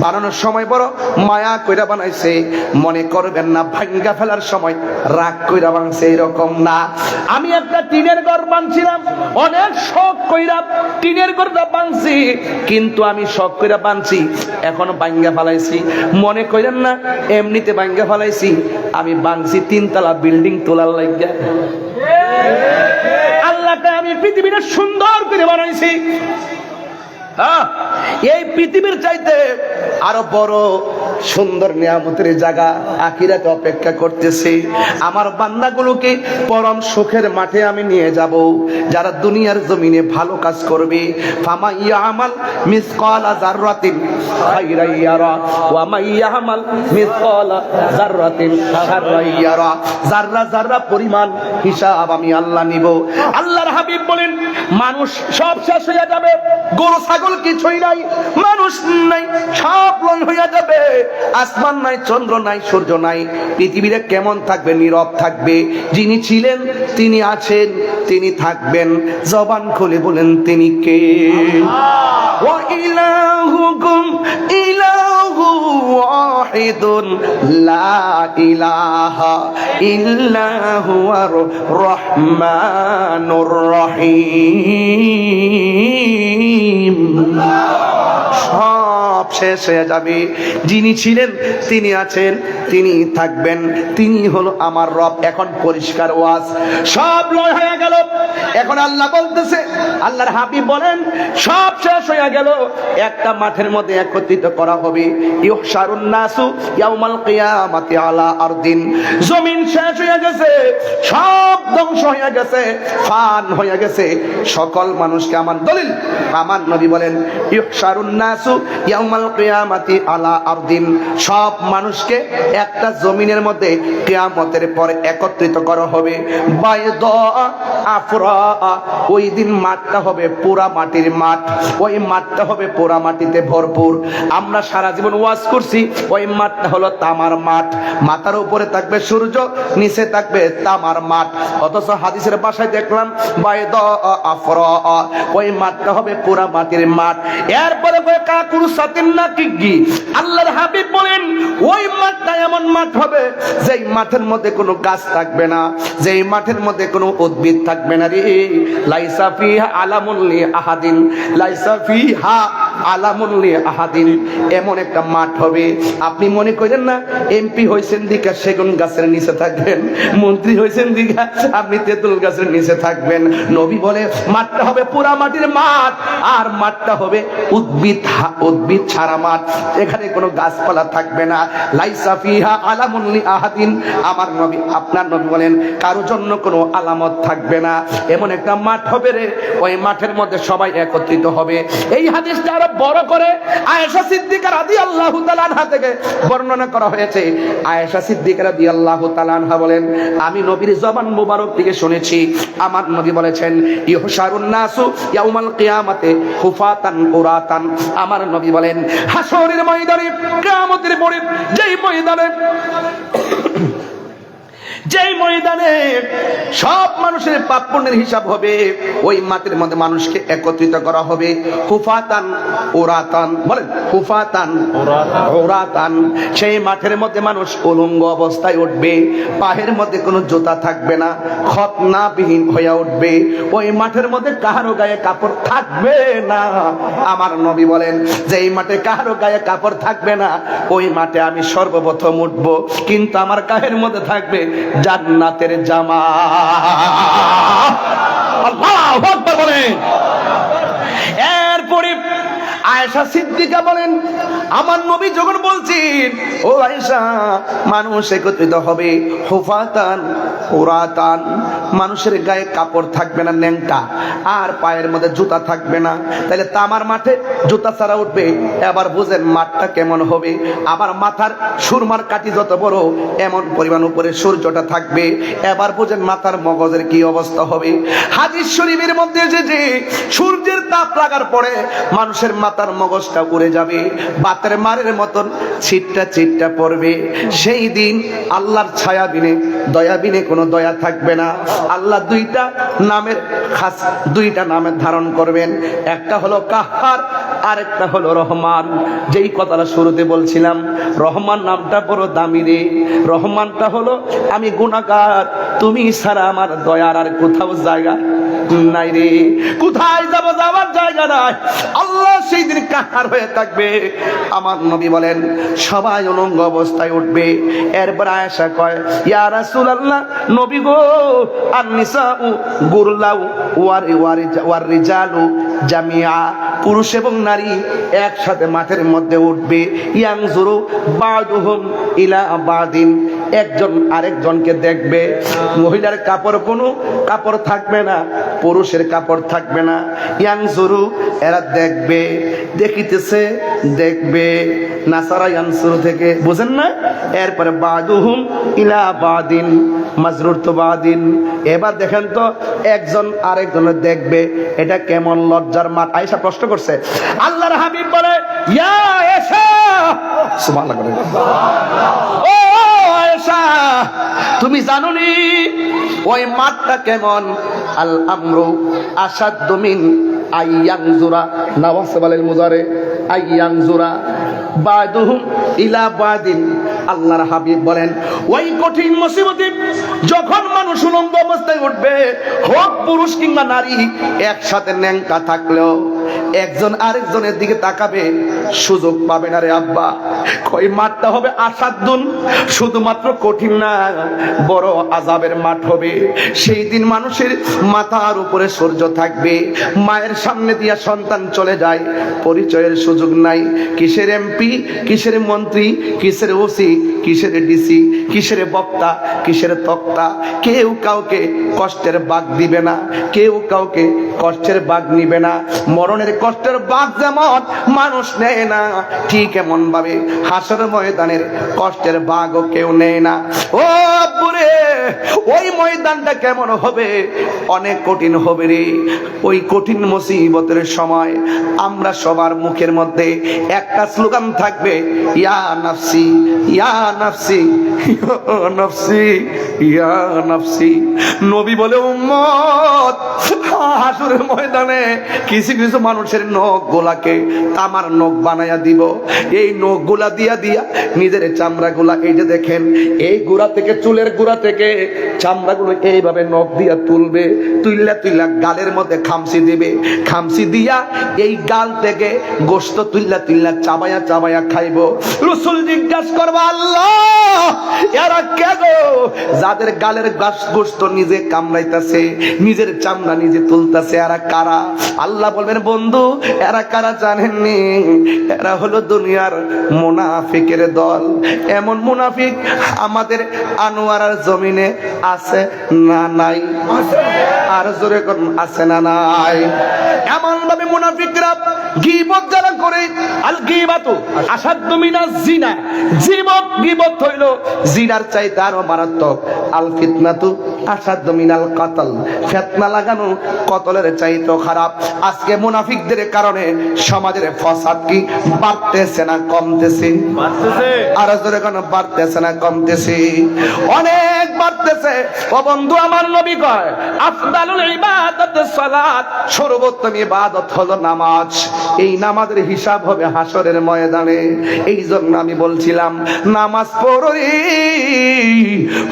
বানানোর সময় বড় মায়া কইরা বানাইছে, মনে করবেন না ভাঙ্গা ফেলার সময় রাগ কইরা বানাইছে, এরকম না। আমি একটা টিনের ঘর বানছিলাম, অনেক শখ কইরা টিনের ঘরটা বানছি, কিন্তু আমি শখ কইরা বানছি, এখন ভাঙ্গা ফেলাইছি। মনে কইরেন না এমনিতে ভাঙ্গা ফেলাইছি, আমি বানছি 3 তলা বিল্ডিং তোলার লাগিয়া। আল্লাহকে আমি পৃথিবীটা সুন্দর করে বানাইছি। এই পৃথিবীর চাইতে আরো বড় সুন্দর নিয়ামতের জায়গা আখিরাতে অপেক্ষা করতেছে। আমার বান্দাগুলোকে পরম সুখের মাঠে আমি নিয়ে যাব, যারা দুনিয়ার জমিনে ভালো কাজ করবে। ফামা ইয়ামাল মিসকালা যাররাতিন খায়রান ইয়ারা ওয়া মা ইয়ামাল মিসকালা যাররাতিন শাররান ইয়ারা। যাররা যাররা পরিমাণ হিসাব আমি আল্লাহ নিব। আল্লাহর হাবিব বলেন, মানুষ সব শেষ হয়ে যাবে, গরু ছাগল কিছুই নাই, মানুষ নাই, সব লয় হয়ে যাবে। আসমান নাই, চন্দ্র নাই, সূর্য নাই, পৃথিবীটা কেমন থাকবে? নীরব থাকবে। যিনি ছিলেন, তিনি আছেন, তিনি থাকবেন। জবান খুলে বলেন তিনি কে? ওয়া ইলাহুকুম ইলাহু ওয়াহিদুন লা ইলাহা ইল্লা হুয়ার রহমানুর রহিম। সব শেষ হয়ে যাবে। যিনি ছিলেন, তিনি আছেন, তিনি থাকবেন, তিনি হলো আমার রব। এখন পরিষ্কার ওয়াজ, সব লয় হয়ে গেল। এখন আল্লাহ বলতেছে, আল্লাহর হাবিব বলেন, সব শেষ হয়ে গেল, একটা মাঠের মধ্যে একত্রিত করা হবে। ইউহশারুন নাসু ইয়াউমাল কিয়ামাতি আলা আরদিন। জমিন শেষ হয়ে গেছে, সব ধ্বংস হয়ে গেছে, ফান হয়ে গেছে, সকল মানুষকে। আমার দলিল, আমার নবী বলেন, ইউহশারুন নাসু ইয়াউমাল কিয়ামাতি আলা আরদিন। সব মানুষকে একটা জমিনের মধ্যে কিয়ামতের পরে একত্রিত করা হবে। বাইদা আফরা, ওই দিন মাঠটা হবে পুরা মাটির মাঠ, ওই মাঠটা হবে পুরা মাটিতে ভরপুর। আমরা সারা জীবন ওয়াজ করছি, ওই মাঠটা হলো তামার মাঠ। মাথার উপরে থাকবে সূর্য, নিচে থাকবে তামার মাঠ। অথচ হাদিসের ভাষায় দেখলাম বাইদা আফরা, ওই মাঠটা হবে পুরা মাটির মাঠ। এরপরে কাকুর সাতিন না কি, আল্লাহর হাবিব বলেন, ওই মাঠটা এমন মাঠ হবে যেই মাঠের মধ্যে কোনো গাছ থাকবে না, যেই মাঠের মধ্যে কোনো উদ্ভিদ থাকবে না রে। লাইসা ফিহা আলামুন লি আহাদিন, লাইসা ফিহা আলামুন লি আহাদিন। এমন একটা মাঠ হবে, আপনি মনে করেন না এমপি হইছেন দিকা সেগুন গাছের নিচে থাকবেন, মন্ত্রী হইছেন দিকা আপনি তেঁতুল গাছের নিচে থাকবেন। নবী বলে মাঠটা হবে পুরা মাটির মাঠ, আর মাঠটা হবে উদ্ভিদ ছাড়া মাঠ, এখানে কোনো গাছপালা থাকবে না। লাইসা ফিহা আলামুন লি আহাদিন। আমার নবী, আপনার নবী বলেন, কারো জন্য কোনো আলামত থাকবে না। এমন একটা মাঠ হবে রে, ওই মাঠের মধ্যে সবাই একত্রিত হবে। এই হাদিসটা করে বড় করে আয়েশা সিদ্দিকা রাদিয়াল্লাহু তাআলা আনহা থেকে বর্ণনা করা হয়েছে। আয়েশা সিদ্দিকা রাদিয়াল্লাহু তাআলা আনহা বলেন, আমি নবীর জবান মুবারক থেকে শুনেছি, আমার নবী বলেছেন, ইহশারুন নাসু ইয়াউমাল কিয়ামাতে হুফাতান উরাতান। আমার নবী বলেন, হাসরের ময়দানে, কিয়ামতের পরে যেই ময়দানে সব মানুষের পাপ পুণ্যের হিসাব হবে, ওই মাটির মধ্যে মানুষকে একত্রিত করা হবে। হুফাতান উরাতান, বলেন হুফাতান উরাতান। সেই মাঠের মধ্যে মানুষ উলঙ্গ অবস্থায় উঠবে, পায়ের মধ্যে কোনো জুতা থাকবে না, খতনাবিহীন হয়ে উঠবে। ওই মাঠের মধ্যে কারো গায়ে কাপড় থাকবে না। আমার নবী বলেন, যেই মাঠে কারো গায়ে কাপড় থাকবে না, ওই মাঠে আমি সর্বপ্রথম উঠবো, কিন্তু আমার গায়ের মধ্যে থাকবে জান্নাতের জামা। আল্লাহু আকবার বলেন। এরপরে আয়েশা সিদ্দিকা বলেন, আমার নবী যখন বলছেন, ও আয়েশা, মানুষ একত্রিত হবে হুফাতান উরাতান, মানুষের গায়ে কাপড় থাকবে না, ন্যাংটা, আর পায়ের মধ্যে জুতা থাকবে না। তাহলে তামার মাঠে জুতা ছাড়া উঠবে, এবার বুঝেন মাঠটা কেমন হবে। আবার মাথার সুরমার কাঠি যত বড়, এমন পরিমাণ উপরে সূর্যটা থাকবে। এবার বুঝেন মাথার মগজের কি অবস্থা হবে। হাদিস শরীফের মধ্যে যে সূর্যের তাপ লাগার পরে মানুষের মাথার মগজটা উড়ে যাবে, বাতের মারের মতন ছিটটা ছিটটা পড়বে। সেই দিন আল্লাহর ছায়া বিনে, দয়া বিনে কোনো দয়া থাকবে না। আল্লাহ দুইটা নামের ধারণ করবেন, একটা হলো কাহ্হার, আরেকটা হলো রহমান। যেই কথাটা শুরুতে বলছিলাম, রহমান নামটা বড় দামি রে। রহমানটা হলো, আমি গুনাহগার, তুমি ছাড়া আমার দয়ার আর কোথাও জায়গা নাই রে, কোথায় যাব, যাওয়ার জায়গা নাই। আল্লাহ সেই দিন কাহার হয়ে থাকবে। আমার নবী বলেন, সবাই উলঙ্গ অবস্থায় উঠবে। এরপর আয়েশা কয়, ইয়া রাসূলুল্লাহ, নবী গো, আন-নিসাউ গুরলাউ ওয়ার রিজালু জামিআ, পুরুষ এবং নারী একসাথে মাঠের মধ্যে উঠবে। ইয়ানজুরু বাদুহুম ইলা বাদিন, একজন আরেকজনকে দেখবে। মহিলার কোনো কাপড় থাকবে না, পুরুষের কাপড় থাকবে না। ইয়ানজুরু, এরা দেখবে, দেখিতেছে, দেখবে। নাসারা ইয়ানজুরু থেকে, বুঝেন না? এরপরে বাদুহুম ইলা বাদিন, মাজরুর তো বাদিন। এবার দেখেন তো, একজন আরেকজনের দেখবে। এটা কেমন লজ্জার মাঠ। আয়েশা প্রশ্ন করছে, আল্লাহর হাবিব বলে, ইয়া আয়েশা, সুবহানাল্লাহ বলেন, ও আয়েশা, তুমি জানো নি ওই মাঠটা কেমন? আল আমরু আসাদ্দু মিন আইয়ানজুরা, নাওয়াসিবাল মুজারে, আইয়ানজুরা বাদুহুম ইলা বাদিন। আল্লাহর হাবিব বলেন, ওই কঠিন মুসিবতে যখন মানুষ উলঙ্গ অবস্থায় উঠবে, হোক পুরুষ কিংবা নারী, একসাথে ন্যাংটা থাকলেও একজন আরেকজনের দিকে তাকাবে, সুযোগ পাবে না রে আব্বা। ওই মাঠটা হবে আসাদ্দুন, শুধুমাত্র কঠিন না, বড় আযাবের মাঠ হবে। সেই দিন মানুষের মাথার উপরে সূর্য থাকবে, মায়ের সামনে দিয়া সন্তান চলে যায়, পরিচয়ের সুযোগ নাই। কিসের এমপি, কিসের মন্ত্রী, কিসের ওসি, কিসের ডিসি, কিসের বক্তা, কিসের তক্তা, কেউ কাউকে কষ্টের ভাগ দিবে না, কেউ কাউকে কষ্টের ভাগ নিবে না। মরণের কষ্টের ভাগ যেমন মানুষ নেয় না, ঠিক এমন ভাবে হাসর ময়দানের কষ্টের ভাগও কেউ নেয় না। ও আব্বুরে, ওই ময়দানটা কেমন হবে? অনেক কঠিন হবে রে। ওই কঠিন মুসিবতের সময় আমরা সবার মুখের মধ্যে একটা স্লোগান থাকবে, ইয়া নাফসি, ইয়া নাফসি, ইয়া নাফসি, ইয়া নাফসি। নবী বলে, উম্মত, হাসরের ময়দানে কিছু কিছু মানুষের নখ গোলাকে তামার নখ বানায়া দিব। এই নখ গোলা দিয়া দিয়া নিজের চামড়া গুলা, এই যে দেখেন, এই গোড়া থেকে, চুলের গোড়া থেকে চামড়া গুলো এইভাবে নখ দিয়া তুলবে, তুইলা তুইলা গালের মধ্যে খামসি দিবে, খামসি দিয়া এই গাল থেকে গোশত তুইলা তুইলা চাবায়া চাবায়া খাইব। রাসূল জিজ্ঞাসা করবে, আল্লাহ, এরা কে গো? যাদের গালের গোশত নিজে কামড়াইতাছে, নিজের চামড়া নিজে তুলতাছে, এরা কারা? আল্লাহ বলবেন, বন্ধু, এরা কারা জানেননি? এরা হলো দুনিয়ার মুনাফিকের দল। এমন মুনাফিক আমাদের আনোয়ারার জমিনে আছে না নাই? আর জোরে কোন আছে না নাই? এমন ভাবে মুনাফিকরা গীবত যারা করে, আল গীবাতু আসাদ্দু মিনাজ জিনা, গীবত হইল জিনার চাইতে আরো মারাত্মক। আল ফিতনাতু আসাদ্দু মিনাল কাতল, ফিতনা লাগানো কতলের চাইতে খারাপ। আজকে মুনাফিকদের কারণে সমাজের ফসাদ কি বাড়তেছে না কমতেছে? আর জোরে কোন বাড়তেছে না কমতেছে? অনেক বাড়তেছে। ও বন্ধু, আমার নবী কয় আফদালুল ইবাদাত সালাত, সর্বোত্তম ইবাদত হলো নামাজ। এই নামাজের হিসাব হবে হাসরের ময়দানে। এই জন্য আমি বলছিলাম নামাজ পড়ো রে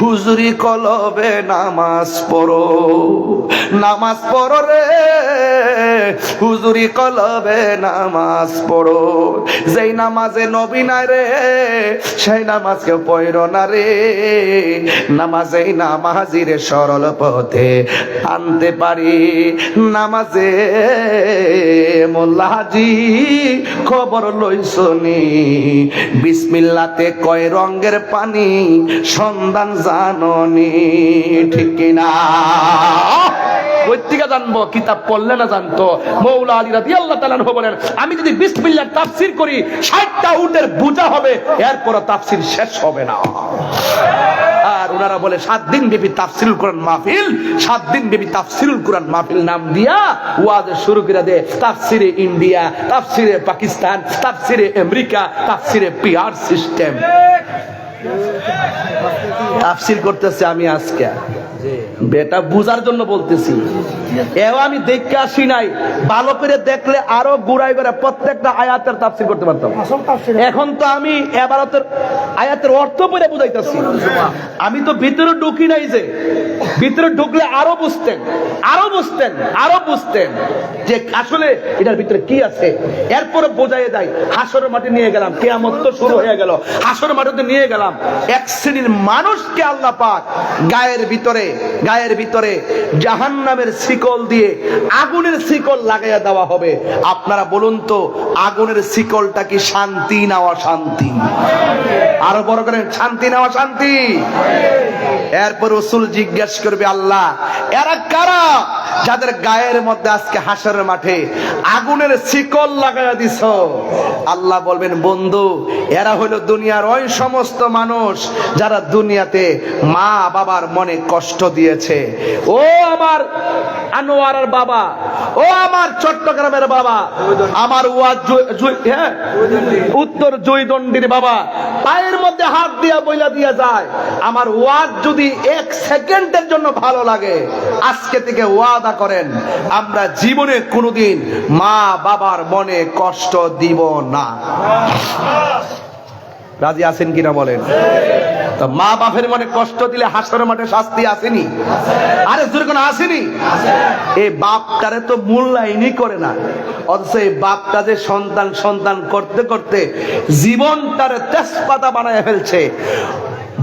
হুজুরি কলবে, নামাজ পড়ো, নামাজ পড়ো রে হুজুরি কলবে, নামাজ পড়ো। যেই নামাজে নবী নাই রে সেই নামাজকে পড়ো না রে। নামাজে নামাজির সরল পথে আনতে পারি। নামাজে মোল্লাজি খবর লইছনি, বিসমিল্লাতে কয় রঙের পানি সন্ধান জাননি, ঠিক কিনা? পত্রিকা জানবো, কিতাব পড়লে না জানতো। মৌলা আলী রাদিয়াল্লাহু তাআলা আনহু বলেন, আমি যদি বিসমিল্লাহ তাফসীর করি 60টা উটের বোঝা হবে, এরপর তাফসীর শেষ হবে না। আর ওনারা বলে 7 দিন ব্যাপী তাফসীরুল কোরআন মাহফিল, 7 দিন ব্যাপী তাফসীরুল কোরআন মাহফিল নাম দিয়া ওয়াজ শুরু করে দে। তাফসীরে ইন্ডিয়া, তাফসীরে পাকিস্তান, তাফসীরে আমেরিকা, তাফসীরে পিআর সিস্টেম তাফসীর করতেছে। আমি আজকে বেটা বুঝার জন্য বলতেছি, এও আমি দেখে আসি নাই। ভালো করে দেখলে আরো গুড়াই করে প্রত্যেকটা আয়াতের তাফসীর করতে পারতাম। এখন তো আমি এবারতের আয়াতের অর্থ পড়ে বুঝাইতেছি। আমি তো ভিতরে ঢুকি নাই, যে ভিতরে ঢুকলে আরো বুঝতেন, আরো বুঝতেন, আরো বুঝতেন যে আসলে এটার ভিতরে কি আছে। এরপরে বোঝাই দেয়। হাসরের মাঠে নিয়ে গেলাম, কিয়ামত তো শুরু হয়ে গেল। হাসরের মাঠে নিয়ে গেলাম এক শ্রেণীর মানুষকে আল্লাহ পাক গায়ের ভিতরে জাহান্নামের শিকল দিয়ে আগুনের শিকল লাগাইয়া দেওয়া হবে। আপনারা বলুন তো, আগুনের শিকলটা কি শান্তি না অশান্তি? আরো বড় করে, শান্তি না অশান্তি? এরপর রাসূল জিজ্ঞেস করবে, আল্লাহ এরা কারা যাদের গায়ের মধ্যে আজকে হাসরের মাঠে আগুনের শিকল লাগাইয়া দিছ? আল্লাহ বলবেন, বন্ধু এরা হলো দুনিয়ার ওই সমস্ত মানুষ যারা দুনিয়াতে মা বাবার মনে কষ্ট দিয়েছে। ও আমার আনোয়ারের বাবা, ও আমার চট্টগ্রামের বাবা, আমার উত্তর জয়দন্ডির বাবা পায়ের মধ্যে হাত দিয়া বইলা দিয়া যায়, আমার ওয়াজ যদি 1 সেকেন্ডের জন্য ভালো লাগে, আজকে থেকে ওয়াদা করেন আমরা জীবনে কোনোদিন মা বাবার মনে কষ্ট দিব না। রাজি আছেন কিনা বলেন? তো মা বাপের মনে কষ্ট দিলে হাসরের মাঠে শাস্তি আসেনি? আরে জোরে কোন আসেনি? এই বাপটারে তো মূল্যায়নই করে না, অথচ এই বাপটা যে সন্তান সন্তান করতে করতে জীবনটারে তেজপাতা বানায় ফেলছে,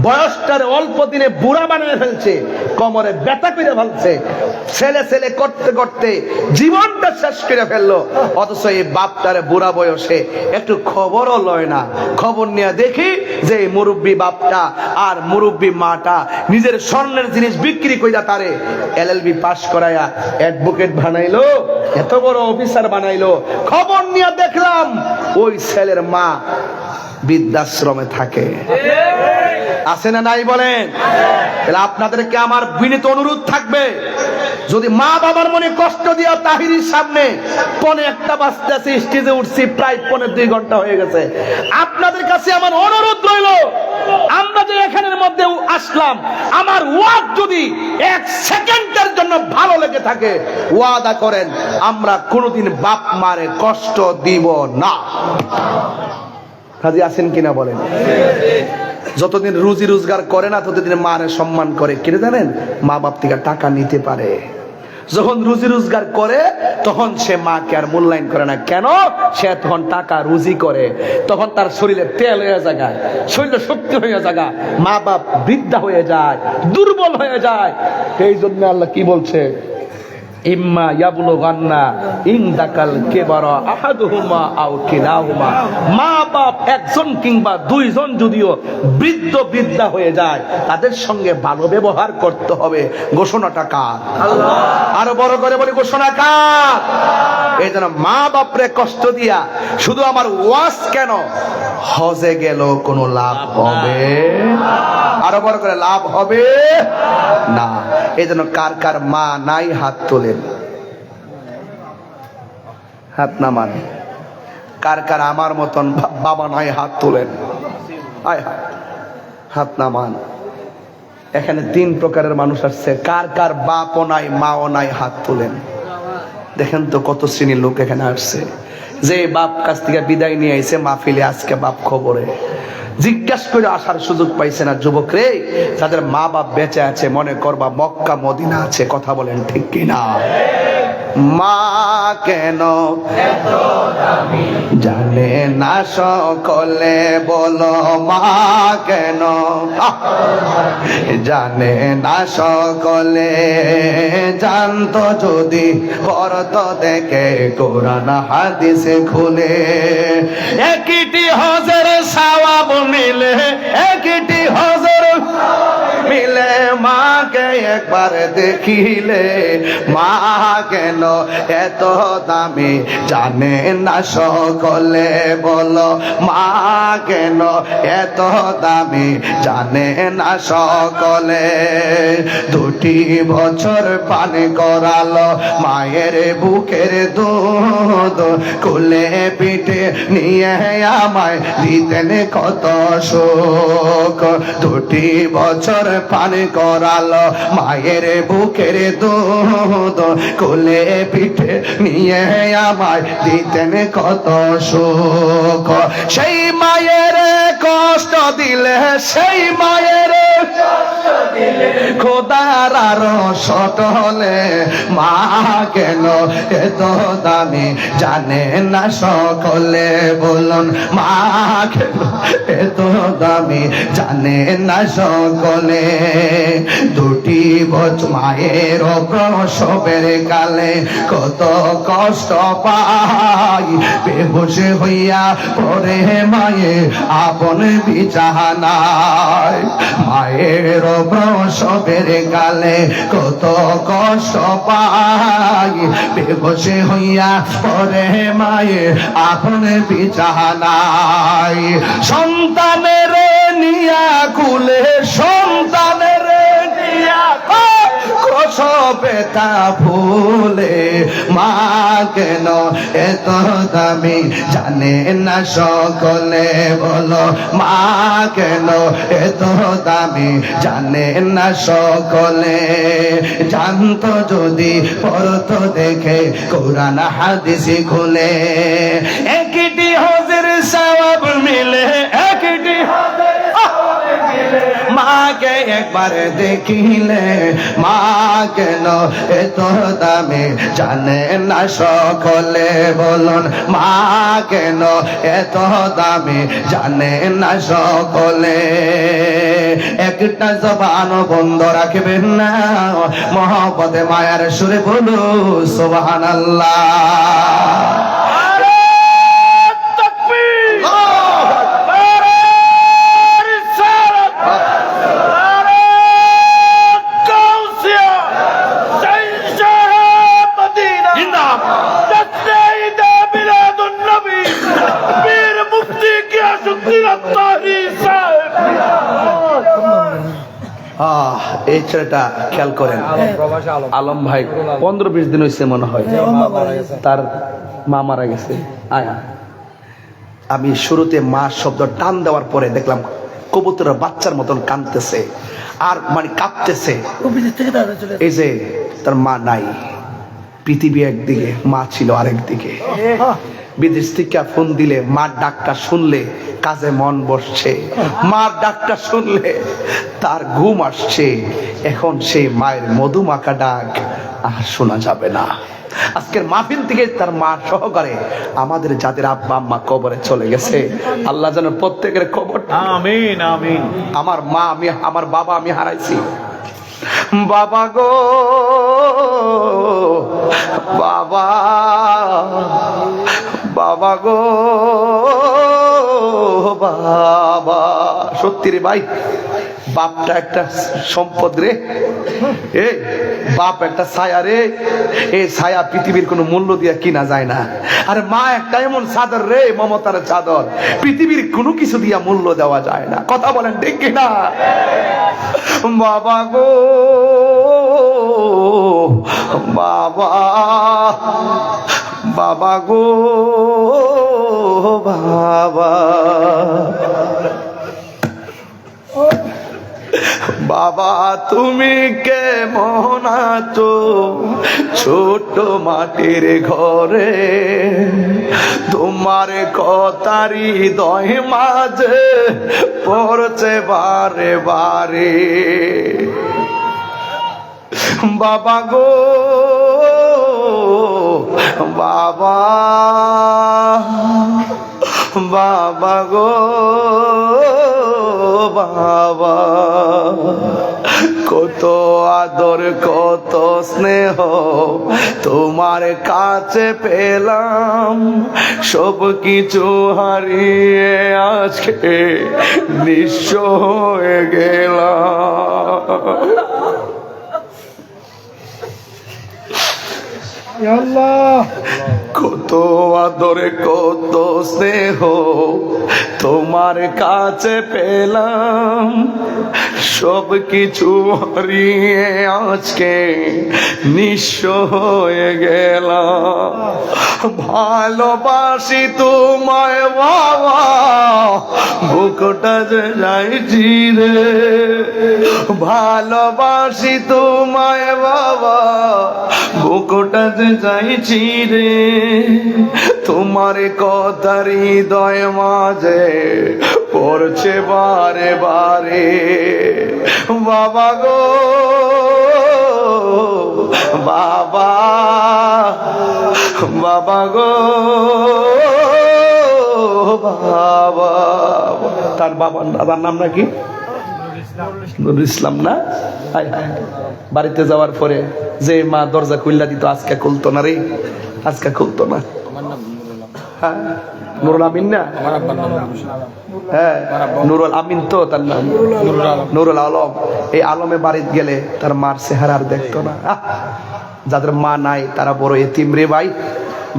বয়সটারে অল্প দিনে বুড়া বানিয়ে ফেলছে, কোমরে ব্যথা করে ফেলছে, ছেলে ছেলে করতে করতে জীবনটা শেষ করে ফেললো। অথচ এই বাপটারে বুড়া বয়সে একটু খবরও লয় না। খবর নিয়ে দেখি যে মুরব্বী বাপটা আর মুরব্বী মাটা নিজের স্বর্ণের জিনিস বিক্রি কইরা তারে এলএলবি পাস করায়া অ্যাডভোকেট বানাইলো, এত বড় অফিসার বানাইলো। খবর নিয়ে দেখলাম ওই ছেলের মা বৃদ্ধাশ্রমে থাকে। আছে না নাই বলেন? তাহলে আপনাদেরকে আমার বিনীত অনুরোধ থাকবে, যদি মা বাবার মনে কষ্ট দিয়া তাহিরির সামনে 1:45 বাজতেছে, স্টেজে উঠছি, প্রায় 1.5-2 ঘন্টা হয়ে গেছে, আপনাদের কাছে আমার অনুরোধ রইল, আমরা যে এখানের মধ্যে আসলাম, আমার ওয়াজ যদি 1 সেকেন্ডের জন্য ভালো লেগে থাকে, ওয়াদা করেন আমরা কোনোদিন বাপ মারে কষ্ট দিব না। রাজি আছেন কিনা বলেন? যতদিন রুজি রোজগার করে না ততদিন মারে সম্মান করে। কিনে জানেন, মা বাপ থেকে টাকা নিতে পারে। যখন রুজি রোজগার করে তখন সে মাকে আর মূল্যায়ন করে না। কেন? সে তখন টাকা রুজি করে, তখন তার শরীরে তেল হয়ে যায়, শরীরে শক্তি হয়ে যায়, মা বাপ বৃদ্ধা হয়ে যায়, দুর্বল হয়ে যায়। এই জন্য আল্লাহ কি বলছে? ইম্মা ইয়াবলুগান্না ইনদাকাল কিবারা আহাদুহুমা আও কিলাহুমা, মা বাপ একজন কিংবা দুইজন যদিও বৃদ্ধা হয়ে যায়, তাদের সঙ্গে ভালো ব্যবহার করতে হবে। ঘোষণাটা কার? আল্লাহ। আরো বড় করে বলি, ঘোষণা কার? এই জন্য মা বাপরে কষ্ট দিয়া শুধু আমার ওয়াজ কেন, হজে গেল কোনো লাভ হবে? আরো বড় করে লাভ হবে না। এই জন্য কার কার মা নাই হাত তোলেন, হাত নামান। কার কার আমার মতন বাবা নাই হাত তোলেন, আয় হায়, হাত নামান। এখানে 3 প্রকারের মানুষ আসছে, কার কার বাপও নাই মাও নাই হাত তোলেন। দেখেন তো কত শ্রেণীর লোক এখানে আসছে। যে বাপ কাছ থেকে বিদায় নিয়ে আইছে মাহফিলে, আজকে বাপ খবরে জিজ্ঞাসা করে আসার সুযোগ পাইছে না। যুবক রে, যাদের মা বাপ বেঁচে আছে মনে করবা মক্কা মদিনা আছে। কথা বলেন ঠিক কিনা? মা কেন জানে না সকলে, বলো মা কেন জানে না সকলে? জানতো যদি পড়তো দেখে কোরআন হাদিসে খুলে। একটি হজের সওয়াব মিলে, একটি হজের মিলে, মাকে একবার দেখিলে। মা কেন এত দামি জানে না সকলে, বলো মা কেন এত দামি জানে না সকলে? 2 বছর পান করালো মায়ের বুকের দুধ, কোলে পিঠে নিয়ে আমায় দিতেন কত সুখ। 2 বছর পান করালো মায়ের বুকের দুধ, কোলে পিঠে নিয়ে আমায় দিতেন কত সুখ। সেই মায়ের কষ্ট দিলে, সেই মায়ের খোদার আরো সটলে। মা কেন এত দামি জানে না সকলে, বলুন মা কেন এত দামি জানে না সকলে? 2 বছর মায়ের প্রসবের কালে কত কষ্ট পাই, বেহুশ হইয়া পড়ে মায়ে আপন বিছানায়। মায়ের প্রসবের কালে কত কষ্ট পাই, বেহুশ হইয়া পড়ে মায়ে আপন বিছানায়। সন্তানের নিয়া কুলে, সন্তানের নিয়া প্রসবেতা ভুলে। মা কেন এত দামি জানে না সকলে, বলো মা কেন এত দামি জানে না সকলে? জানতো যদি পড়তো দেখে কোরআন হাদিসে খুলে। একটি হজের সওয়াব মিলে, একটি হজের মাকে একবার দেখিলে। মা কেন এত দামি জানে না সকলে, বলুন মা কেন এত দামি জানে না সকলে? একটা জবান বন্ধ রাখবেন না, মহব্বতে মায়ার সুরে বলু সুবহানাল্লাহ। এই ছেলেটা খেয়াল করেন, আলম ভাই 15-20 দিন হয়েছে মনে হয়, তার মা মারা গেছে। আয়া আমি শুরুতে মা শব্দ টান দেওয়ার পরে দেখলাম কবুতরের বাচ্চার মতন কাঁদতেছে আর মানে কাঁপতেছে। এই যে তার মা নাই, পৃথিবী একদিকে, মা ছিল আরেক দিকে। বিদেশ থেকে ফোন দিলে মার ডাকটা শুনলে কাজে মন বসছে, মার ডাকটা শুনলে তার ঘুম আসছে। এখন সেই মায়ের মধুমাখা ডাক আর শোনা যাবে না। আজকের মাহফিল থেকে তার মা সহকারে আমাদের যাদের আব্বা আম্মা কবরে চলে গেছে, আল্লাহ যেন প্রত্যেকের কবর, আমিন আমিন। আমার মা, আমি আমার বাবা আমি হারাইছি। বাবা গো বাবা, বাবা গো বাবা। সত্যি রে ভাই, বাপটা একটা সম্পদ রে। বাপ একটা ছায়া রে, এই ছায়া পৃথিবীর কোনো মূল্য দিয়ে কিনা যায় না। আর মা একটা এমন চাদর রে, মমতার চাদর, পৃথিবীর কোনো কিছু দিয়া মূল্য দেওয়া যায় না। কথা বলেন ঠিক কিনা? বাবা গো বাবা, বাবা গো বাবা, বাবা তুমি কেমন আছো ছোট মাটির ঘরে, তোমার কথারি হৃদয় মাঝে পড়ছে বারে বারে। বাবা গো বাবা, বাবা গো বাবা, কত আদর কত স্নেহ তোমার কাছে পেলাম, সব কিছু হারিয়ে আজকে নিঃস্ব হয়ে গেলাম। কত আদরে কত স্নেহ তোমার কাছে পেলাম, সব কিছু হারিয়ে আজকে নিঃস্ব হয়ে গেলাম। ভালোবাসি তোমায় বাবা, বুকটা যে যাইছি রে, ভালোবাসি তোমায় বাবা, বুকটা যে যাইছি রে, তোমার কথার হৃদয় মাঝে পড়ছে বারে বারে। বাবা গো বাবা, বাবা গো বাবা। তার বাবার দাদার নাম নাকি নুরুল ইসলাম না? হায় হায়, বাড়িতে যাওয়ার পরে যে মা দরজা খুললা দিত, আজকে খুলতো না রে, আজকে খুলতো না। হ্যাঁ নুরুল আমিন না? হ্যাঁ নুরুল আমিন তো তার নাম, নুরুল আলম। এই আলমে বাড়িতে গেলে তার মার চেহারা আর দেখতো না। যাদের মা নাই তারা বড় এতিম রে ভাই,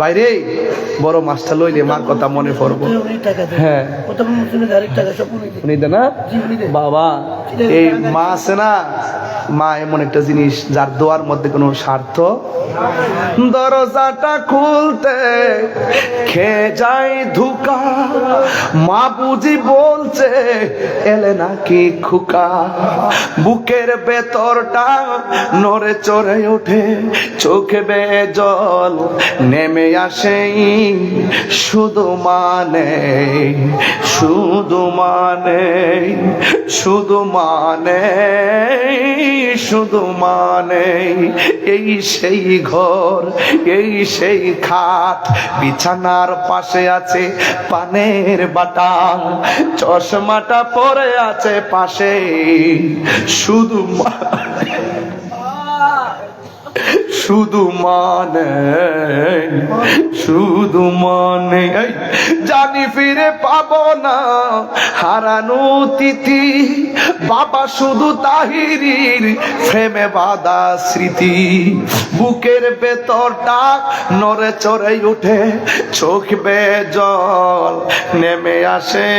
বাইরে বড় মাছটা লইলে মার কথা মনে পড়বো। হ্যাঁ উনি দেন না বাবা। এই মা আছে না, মা এমন একটা জিনিস যার দোয়ার মধ্যে কোনো স্বার্থ। দরজাটা খুলতে খেয়ে যায় ধুকা, মা বুঝি বলছে এলে নাকি খুকা, বুকের ভেতরটা নড়ে চড়ে ওঠে, চোখে বেয়ে জল নেমে আসে, শুধু মানে শুধু মানে শুধু মানে শুধু মানে, এই সেই ঘর এই সেই খাট, বিছানার পাশে আছে পানের বাটা, চশমাটা পরে আছে পাশে, শুধু শুধু মানে শুধু মানে, জানি ফিরে পাবো না হারানো তিথি, বাবা শুধু তাহিরির প্রেমে বাঁধা স্মৃতি, বুকের ভেতরটা নড়ে চড়ে উঠে, চোখ বেয়ে জল নেমে আসে,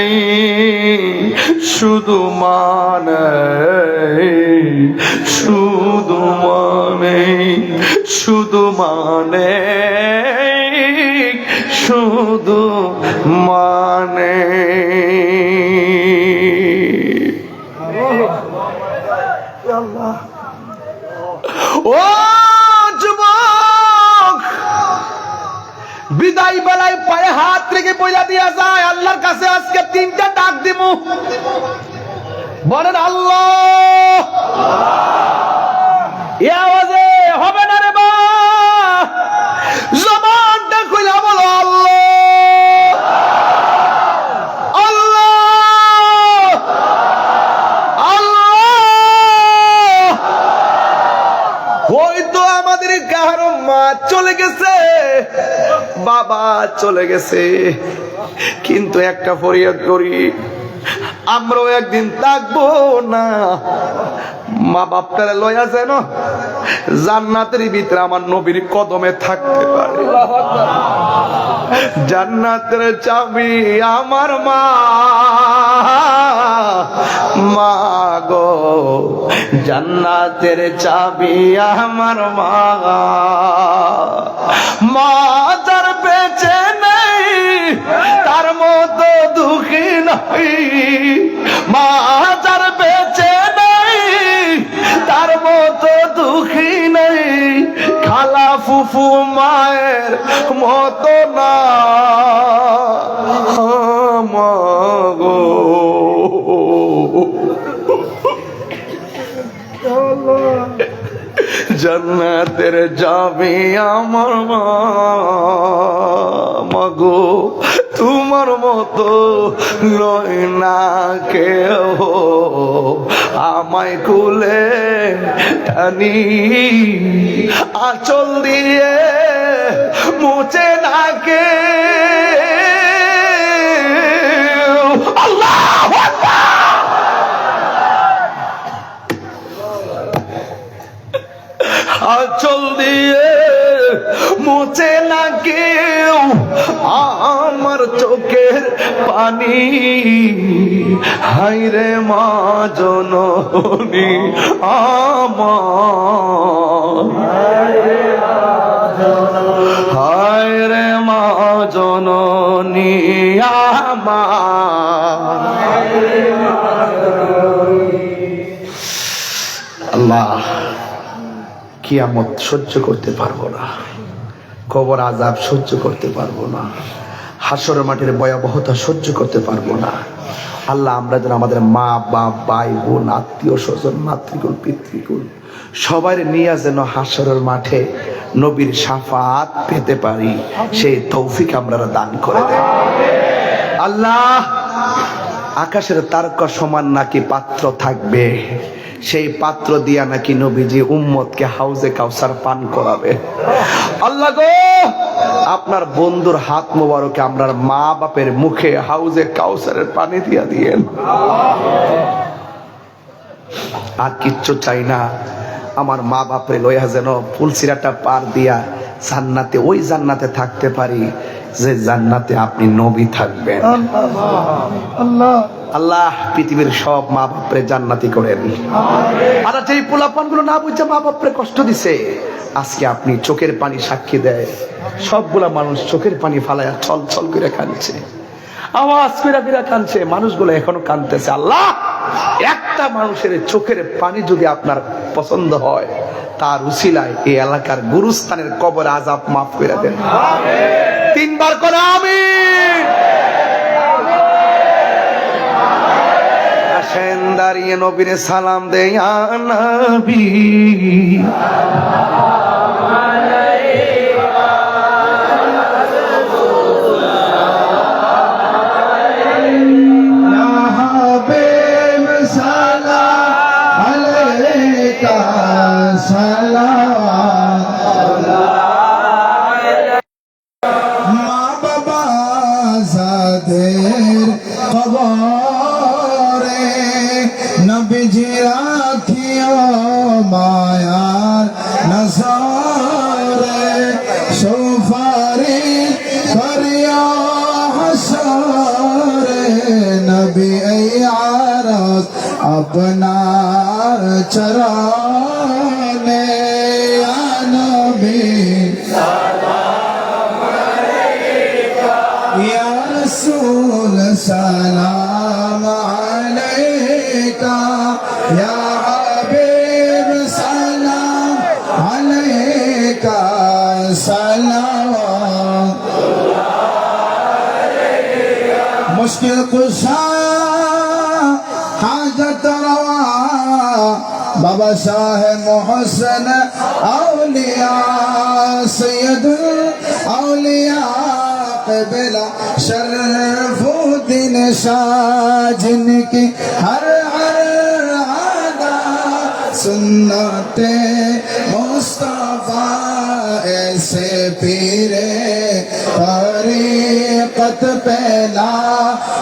শুধু মানে শুধু মানে শুধু মানে শুধু মানে। ও যুবক, বিদায় বেলায় পায়ে হাত রেখে পয়লা দিয়া যায় আল্লাহর কাছে। আজকে তিনটা ডাক দিব, বলেন আল্লাহ। এ আওয়াজে হবে না রে বা, জবানটা খুলে বলো আল্লাহ আল্লাহ আল্লাহ। হয়তো আমাদের কারো মা চলে গেছে, বাবা চলে গেছে, কিন্তু একটা ফরিয়াদ করি, আমরাও একদিন থাকবো না। মা বাপটারে লইয়া যেন জান্নাতের ভিতরে আমার নবীর কদমে থাকতে পারে। জান্নাতের চাবি আমার মা, মা গো জান্নাতের চাবি আমার মা। মা যার বেঁচে নেই তার মতো দুঃখী নাই, মা যার বেঁচে নেই তার মতো দুঃখী নেই, খালা ফুফু মায়ের মতো না মা গো। জান্নাতের যাবি আমার মা, মাগো তোমার মতো নয় না কেউ, আমায় কুলে টানি আঁচল দিয়ে মুছে না কে। আল্লাহু আকবার। আঁচল দিয়ে মুছে না কেউ আমার চোখের পানি, হায়রে মা জননী আমার, হায়রে মা জননী আমার। আল্লাহ কিয়ামত সহ্য করতে পারবো না, কবর আযাব সহ্য করতে পারবো না, হাসরের মাটির ভয়াবহতা সহ্য করতে পারবো না। আল্লাহ আমরা যেন আমাদের মা বাপ ভাই বোন আত্মীয় স্বজন মাতৃকুল পিতৃকুল সবাই নিয়ে যেন হাসরের মাঠে নবীর শাফাত পেতে পারি, সেই তৌফিক আমরা দান করে দেন। আল্লাহ আকাশের তারকা সমান নাকি পাত্র থাকবে, সেই পাত্র দিয়া নাকি নবীজি উম্মতকে হাউজে কাউসার পান করাবে। আল্লাহ গো আপনার বন্ধুর হাত মোবারকে আমরার মা বাপের মুখে হাউজে কাউসারের পানি দিয়া দিয়েন। আর কিচ্ছু চাই না, আমার মা বাপরে লইয়া যেন ফুলসিরাটা পার দিয়া জান্নাতে, ওই জান্নাতে থাকতে পারি যে জান্নাতে আপনি নবী থাকবেন। আল্লাহ আল্লাহ পৃথিবীর সব মা বাপরে জান্নাতি করেন। আর যেই পোলাপান গুলো না বুঝছে মা বাপরে কষ্ট দিছে, আজকে আপনি চোখের পানি সাক্ষী দেয়, সবগুলা মানুষ চোখের পানি ফালায়া ছল ছল করে কাঁদছে, আওয়াজ করে বিরা কাঁদছে, মানুষগুলো এখনো কাঁদতেছে। আল্লাহ একটা মানুষের চোখের পানি যদি আপনার পছন্দ হয়, তার উসিলায় এই এলাকার গুরুস্থানের কবর আযাব মাফ করে দেন। তিনবার করে আমিন। আসেন দাঁড়িয়ে নবীরে সালাম দেয়া নবী, মা বাবা যাদের কবরে নবীজি রাখিও মায়ার নজরে, সুপারিশ করিও হাসরে নবী এই আরজ আপনার চরণে। ইয়া নবী या रसूल सलाम अलैका, या हबीब सलाम अलैका, सलाम मुश्किल कुशा हाजत रवा बाबा शाह मोहसिन औलिया सैयदुल औलिया बिला शरफुद्दीन शाह, जिनकी हर हर आदा सुन्नते मुस्तफा ऐसे पीरे तरीक़ खिलकत पहला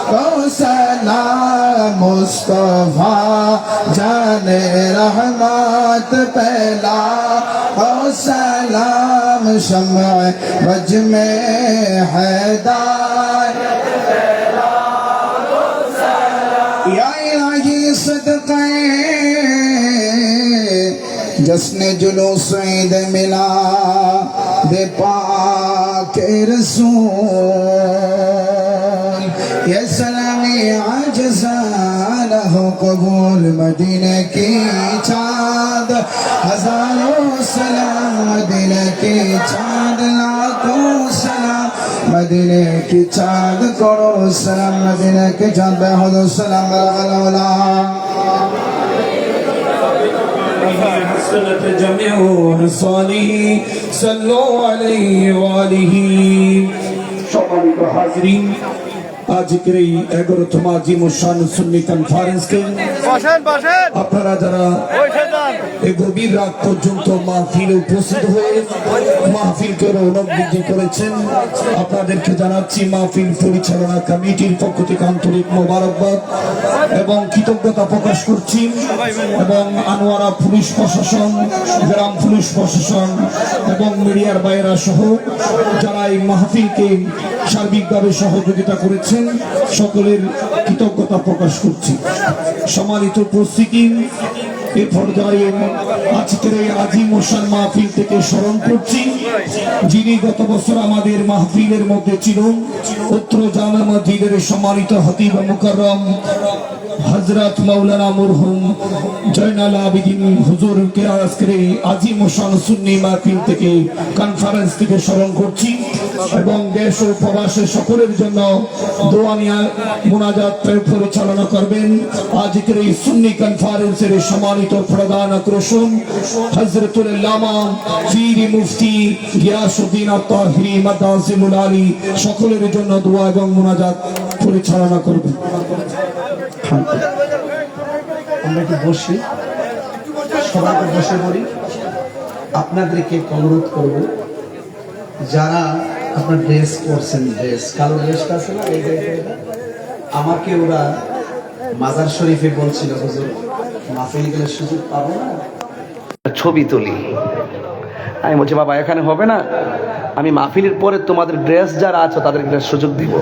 को सलाम मुस्तफा जाने रहमत पहला को सलाम शम्अ बज में हैदार या इलाही सदक़े जश्न जुलूस ईद मिला दे पाक रसूल ये सलामी आजज़ान हो कबूल मदीने की चाँद हजारों सलाम मदीने की चाँद लाखों सलाम मदीने की चाँद करोड़ों सलाम मदीने की चाँद बेहुदो सलाम अला حسنت جميع رساله صلوا عليه وآله সম্মানিত হাজরিন আজকের এই 11তম আজিমুশান সুন্নি কনফারেন্সকে আপনারা যারা এই গভীর রাত পর্যন্ত মাহফিলে উপস্থিত হয়ে মাহফিলকে রৌনক বৃদ্ধি করেছেন আপনাদেরকে জানাচ্ছি মাহফিল পরিচালনা কমিটির পক্ষ থেকে আন্তরিক মোবারকবাদ এবং কৃতজ্ঞতা প্রকাশ করছি এবং আনোয়ারা পুলিশ প্রশাসন গ্রাম পুলিশ প্রশাসন এবং মিডিয়ার বাইরা সহ যারা এই মাহফিলকে সার্বিকভাবে সহযোগিতা করেছেন সকলের কৃতজ্ঞতা প্রকাশ করছি। সম্মানিত উপস্থিতি এই পর্যায়ে আজকের এই আজিমুশান মাহফিল থেকে স্মরণ করছি যিনি গত বছর আমাদের মাহফিলের মধ্যে ছিলেন উত্তর জামে মসজিদের সম্মানিত খতিব মুকাররম হযরত মাওলানা মরহুম জয়নাল আবেদিন হুজুরকে আজকের এই আজিমুশান সুন্নি মাহফিল থেকে কনফারেন্স থেকে স্মরণ করছি এবং দেশ ও প্রবাসের সকলের জন্য দোয়া নিয়ে মুনাজাত পরিচালনা করবেন আজকের এই সুন্নি কনফারেন্সের সম্মানিত প্রধান আকর্ষণ হযরতুল আল্লামা পীর মুফতি গিয়াসউদ্দিন আত-তাহিরি মাদাজিমুল আলী সকলের জন্য দোয়া এবং মুনাজাত পরিচালনা করবেন। আমরা একটু বসি, সবাইকে বসে বলি। আপনাদেরকে অনুরোধ করব যারা আপনার ড্রেস করছেন, ড্রেস কালো ড্রেসটা আছে না, এই ড্রেসটা আমাকে ওরা মাজার শরীফে বলছিল হুজুর মাহফিল গেলে সুযোগ পাবো না, ছবি তুলি। আমি বলছি বাবা এখানে হবে না, আমি মাহফিলের পরে তোমাদের ড্রেস যারা আছো তাদেরকে সুযোগ দিব।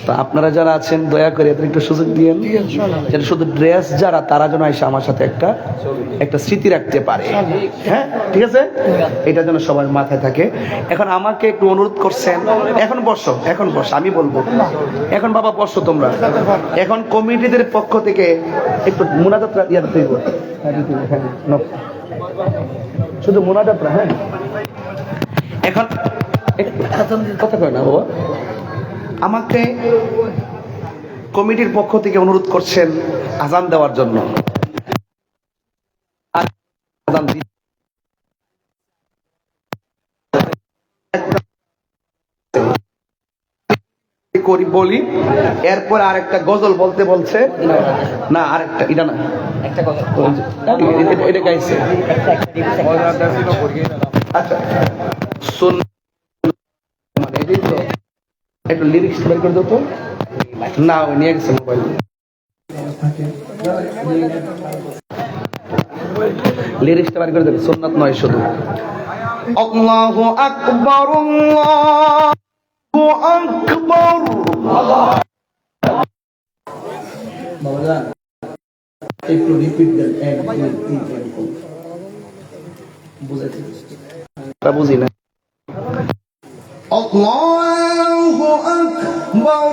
তো আপনারা যারা আছেন দয়া করে এদের একটু সুযোগ দিয়েন, যেটা শুধু ড্রেস যারা তারা যেন এসে আমার সাথে একটা স্মৃতি রাখতে পারে। হ্যাঁ ঠিক আছে, এটা যেন সবার মাথায় থাকে। এখন আমাকে একটু অনুরোধ করছেন, এখন বসো, এখন বসো, আমি বলবো এখন বাবা বসো তোমরা। এখন কমিটিদের পক্ষ থেকে একটু মুনাজাত ইয়াদ দিব, শুধু মুনাজাতরা। হ্যাঁ এখন কথা কয় না বাবা, আমাকে কমিটির পক্ষ থেকে অনুরোধ করছেন আজান দেওয়ার জন্য। বলি এরপর আরেকটা গজল বলতে বলছে না, আরেকটা এটা না, এটা গাইছে। আচ্ছা শুন, মানে এটাই তো একটু লিরিক্স বের করে দাও তো। না ওই নিয়ে গেছে মোবাইল, লিরিক্সটা বের করে দেবে, সুন্নাত নয় শুধু। আল্লাহু আকবার আল্লাহু আকবার। বাবা একটু রিপিট দেন, 1 2 3 এরকম বুঝাইতে বুঝি না। আল্লাহু আকবার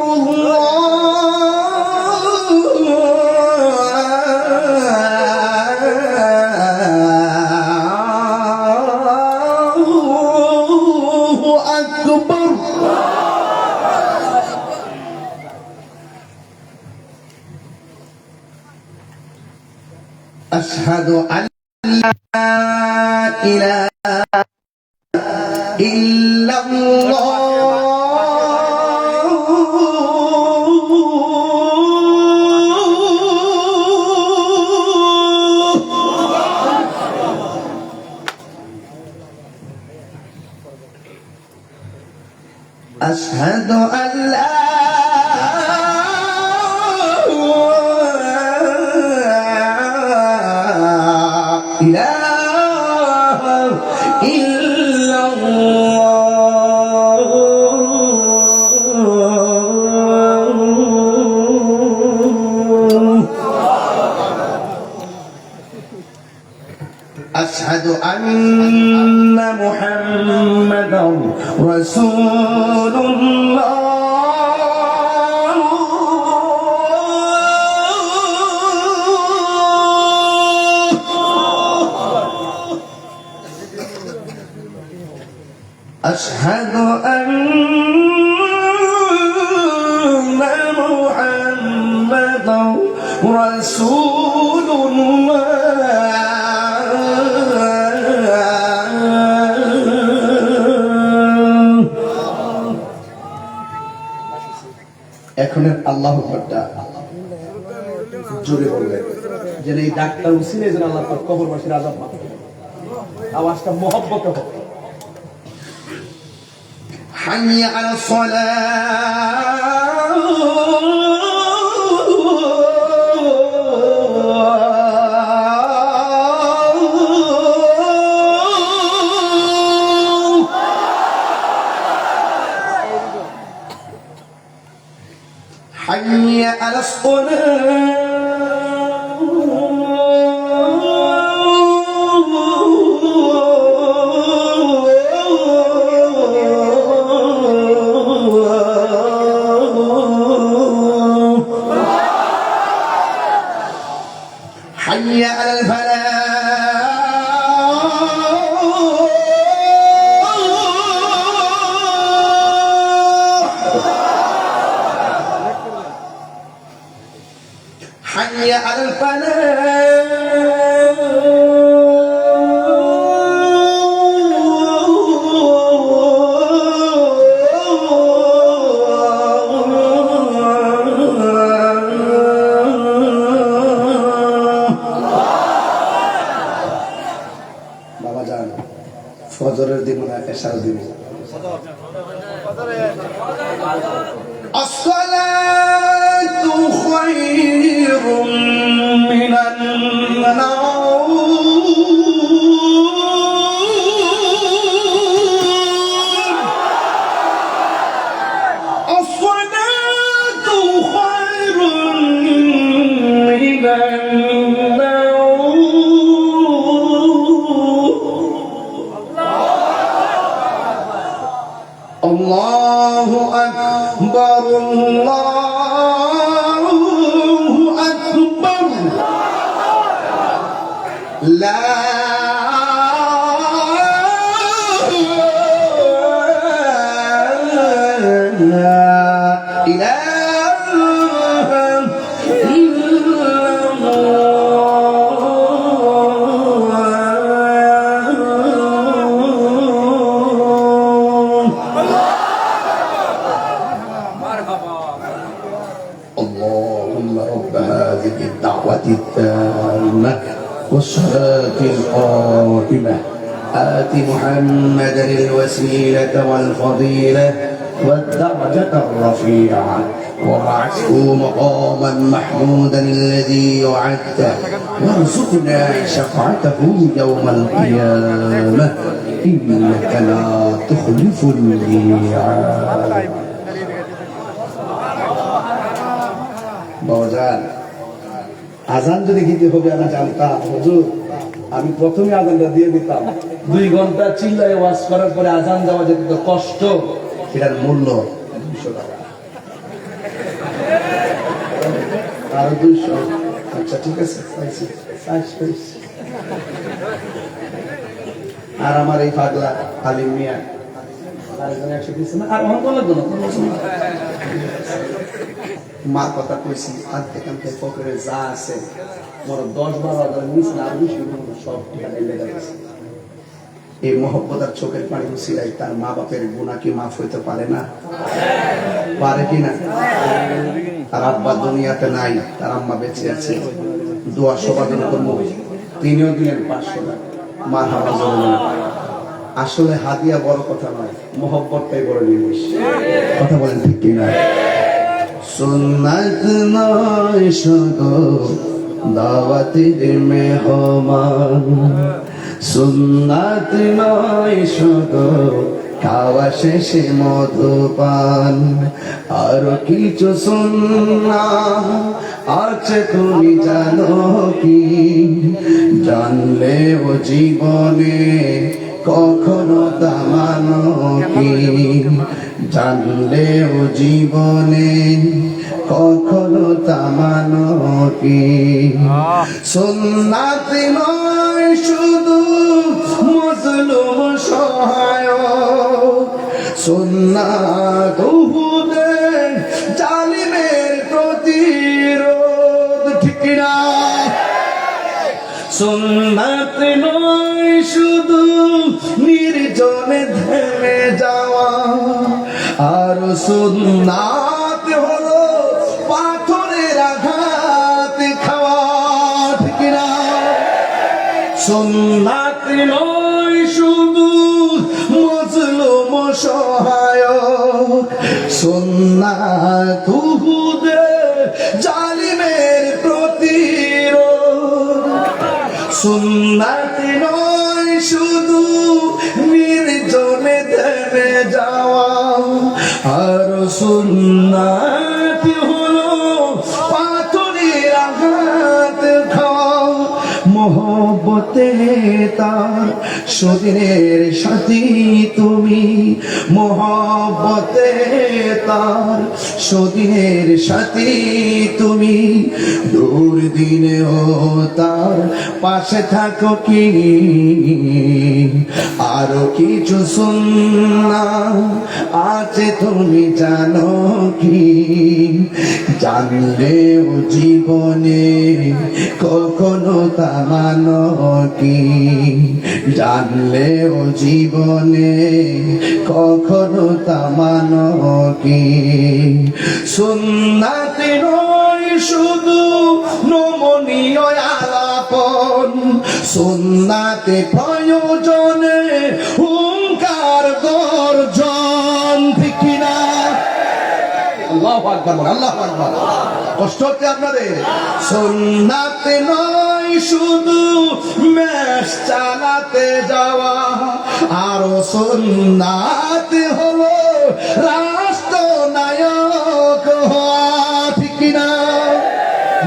আল্লাহু আকবার। আশহাদু আল্লা ইলাহা ইল্লাল্লাহ أشهد أن لا إله إلا الله أشهد أن محمدا رسول الله أشهد أن محمدا رسول الله এখন আল্লাহু আকবার জোরে বলবেন যেন এই ডাক্তার উসিলে যেন আল্লাহ পাক কবরবাসীর আযাব মাফ করেন আওয়াজটা মহব্বতে হোক حي على الصلاة حي على الصلاة حي على الفلاح حي على الفلاح বাবা জান ফজরের দিব না এশার দিব الصلاة خير من النوم الصلاة خير من النوم الله أكبر الله أكبر لا إله إلا اللهم رب هذه الدعوة التامة والصلاة القائمة آت محمدا الوسيلة والفضيلة والدرجة الرفيعة وابعثه مقاما محمودا الذي وعدته وارزقنا شفاعته يوم القيامة إنك لا تخلف الميعاد বাজান আজান যদি দিতে হবে আমি জানতাম হুজুর আমি প্রথমে আজানটা দিয়ে দিতাম 2 ঘন্টা চিল্লায় ওয়াজ করার পরে আজান দেওয়া যেত তো কষ্ট এটার মূল্য 200 টাকা আর 200 আচ্ছা ঠিক আছে পাইছি আর আমার এই পাগলা আলিম মিয়া আরেকজন 100 দিছে না আর অন্য লাগবে না মার কথা কইছি আর এখান থেকে পকেটে যা আছে মোর 10-12 নিচ না আর বেশি সব ঠিকানা লেগে গেছে এই মহব্বত আর চোখের পানি মুছিলাই তার মা বাপের গুনাহ কি মাফ হইতে পারে না পারে কি না আর আব্বা দুনিয়াতে নাই তার আম্মা বেঁচে আছে দোয়া সবার জন্য করব তিনিও দিলেন 500 টাকা মারহাবা জোরে আসলে হাদিয়া বড় কথা নয়, মহব্বতটাই বড় জিনিস। কথা বলেন ঠিক কিনা? সুন্নাত নয় শুধু দাওয়াতের মেহমান, সুন্নাত নয় শুধু খাওয়া শেষে মধুপান, আরো কিছু সুন্নাহ আছে তুমি জানো কি? জানলেও জীবনে কখনো তা মানো কি? জানলেও জীবনে কখনো তা মানো কি? সুন্নাত নয় শুধু মজলুম সহায়ক, সুন্নাত উহুদের জালিমের প্রতিরোধ, ঠিক না? সুন্নাত নয় শুধু নির্জনে থেমে যাওয়া, আর সুন্নাত হলো পাথরের আঘাত খাওয়া, ঠিক না? সুন্নাত নয় শুধু মজলুম সহায়ক, সুন্নাত উহুদের জালিমের প্রতিরোধ, সুন্নাত নয় শুধু নির্জনে থেমে যাওয়া, আর সুন্নাত হলো পাথরের আঘাত খাওয়া। মহব্বতে তার শরীরের সাথী তুমি, মহব্বতে তার শরীরের সাথী তুমি, দুর্দিনেও তার পাশে থাকো কি? আরো কিছু সুন্নাহ আছে তুমি জানো কি? জানলেও জীবনে কখনো তা মানো কি? জানলেও জীবনে কখনো তা মানো কি? সুন্নাত নয় শুধু নমনীয় আলাপন, সুন্নাতে প্রয়োজনে হুঙ্কার গর্জন, ঠিক না? আল্লাহু আকবার, আল্লাহু আকবার। কষ্ট হচ্ছে আপনাদের? সুন্নাত নয় শুধু মেষ চালাতে যাওয়া, আরো সুন্নাত হলো রাষ্ট্রনায়ক হওয়া, ঠিক না?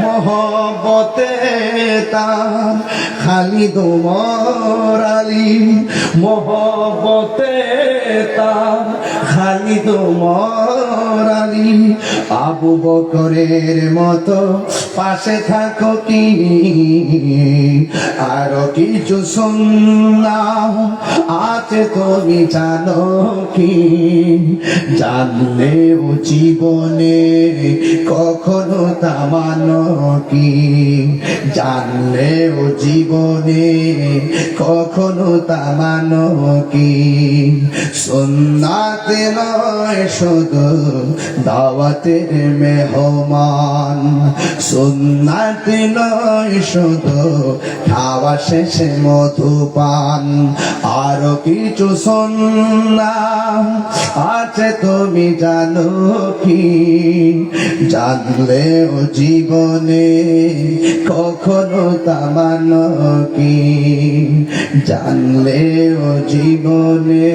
মহব্বতে তার খালিদ ওমর আলী, মহব্বতে তার খালিদ ওমর আলী, আবু বকরের মতো পাশে থাকো কি? আরো কিছু সুন্নাহ আছে তুমি জানো কি? জানলেও জীবনে কখনো তা মানো কি? জানলেও জীবনে কখনো তা মানো কি? সুন্নাত নয় শুধু দাওয়াতের মেহমান, সুন্নাত নয় শুধু খাওয়া শেষে মধুপান, আরো কিছু সুন্নাহ আছে তুমি জানো কি? জানলেও জীবনে কখনো তা মানো কি? জানলেও জীবনে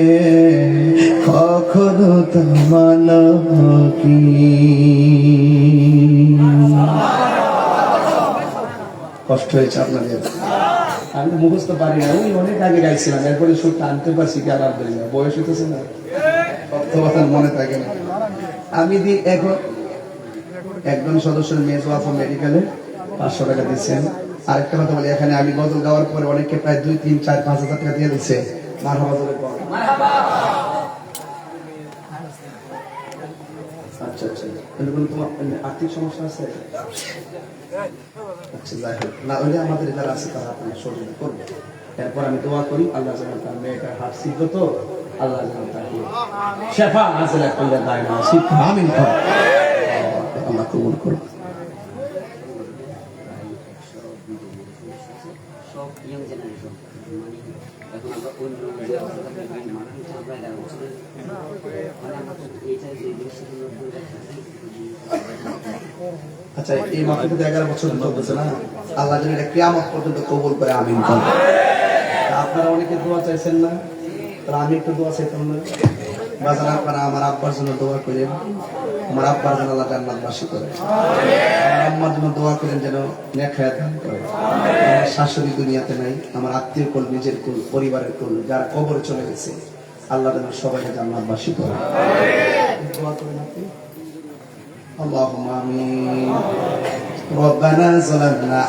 কখনো তা মানো কি? কষ্ট হয়েছে আপনাদের? আমি মুখস্থ পারি না, ওই অনেক আগে গাইছিলাম, এরপরে সুর টানতে পারছি কি? আলহামদুলিল্লাহ। বয়স হইতেছে না, সত্য কথা মনে থাকে না। আমি দিই এখন একজন সদস্যের মেয়ে ওয়াফা মেডিকেলে 500 টাকা দিচ্ছেন। আরেকটা কথা বলি, এখানে আমি গজল গাওয়ার পরে অনেককে প্রায় 2, 3, 4, 5 হাজার টাকা দিয়ে দিচ্ছে। মারহাবা বলে বল। আচ্ছা আচ্ছা, এরকম তোমার আর্থিক সমস্যা আছে? আচ্ছা, যাই হোক, না হলে আমাদের যারা আছে তারা আপনার সহযোগিতা করবে। এরপর আমি দোয়া করি আল্লাহ যেন তার মেয়েটার হাত সিদ্ধ, তো আল্লাহ যেন তাকে শেফা হাসিল করলে দায় না শিক্ষা, আমিন। আল্লাহ কবুল করুন। সব ইয়ং জেনারেশন, মানে এখন আমরা আচ্ছা, এই মাত্র তো 11 বছর চলতেছে না? আল্লাহ যেন এটা কিয়ামত পর্যন্ত কবুল করে, আমিন। আপনারা অনেকে দোয়া চাইছেন না, তাহলে আমি একটু দোয়া চাইতাম না? বাজার আপনারা আমার আব্বার জন্য দোয়া করেন, আমার আব্বার জন্য আল্লাহ জান্নাতবাসী করে, আমার আম্মার জন্য দোয়া করেন যেন নেক হায়াত দান করে। আমার শাশুড়ি দুনিয়াতে নাই, আমার আত্মীয় কুল, নিজের কুল, পরিবারের কুল যারা কবরে চলে গেছে, আল্লাহ যেন সবাইকে জান্নাতবাসী করে। দোয়া করেন আপনি। আল্লাহুম্মা আমিন। রব্বানা যালামনা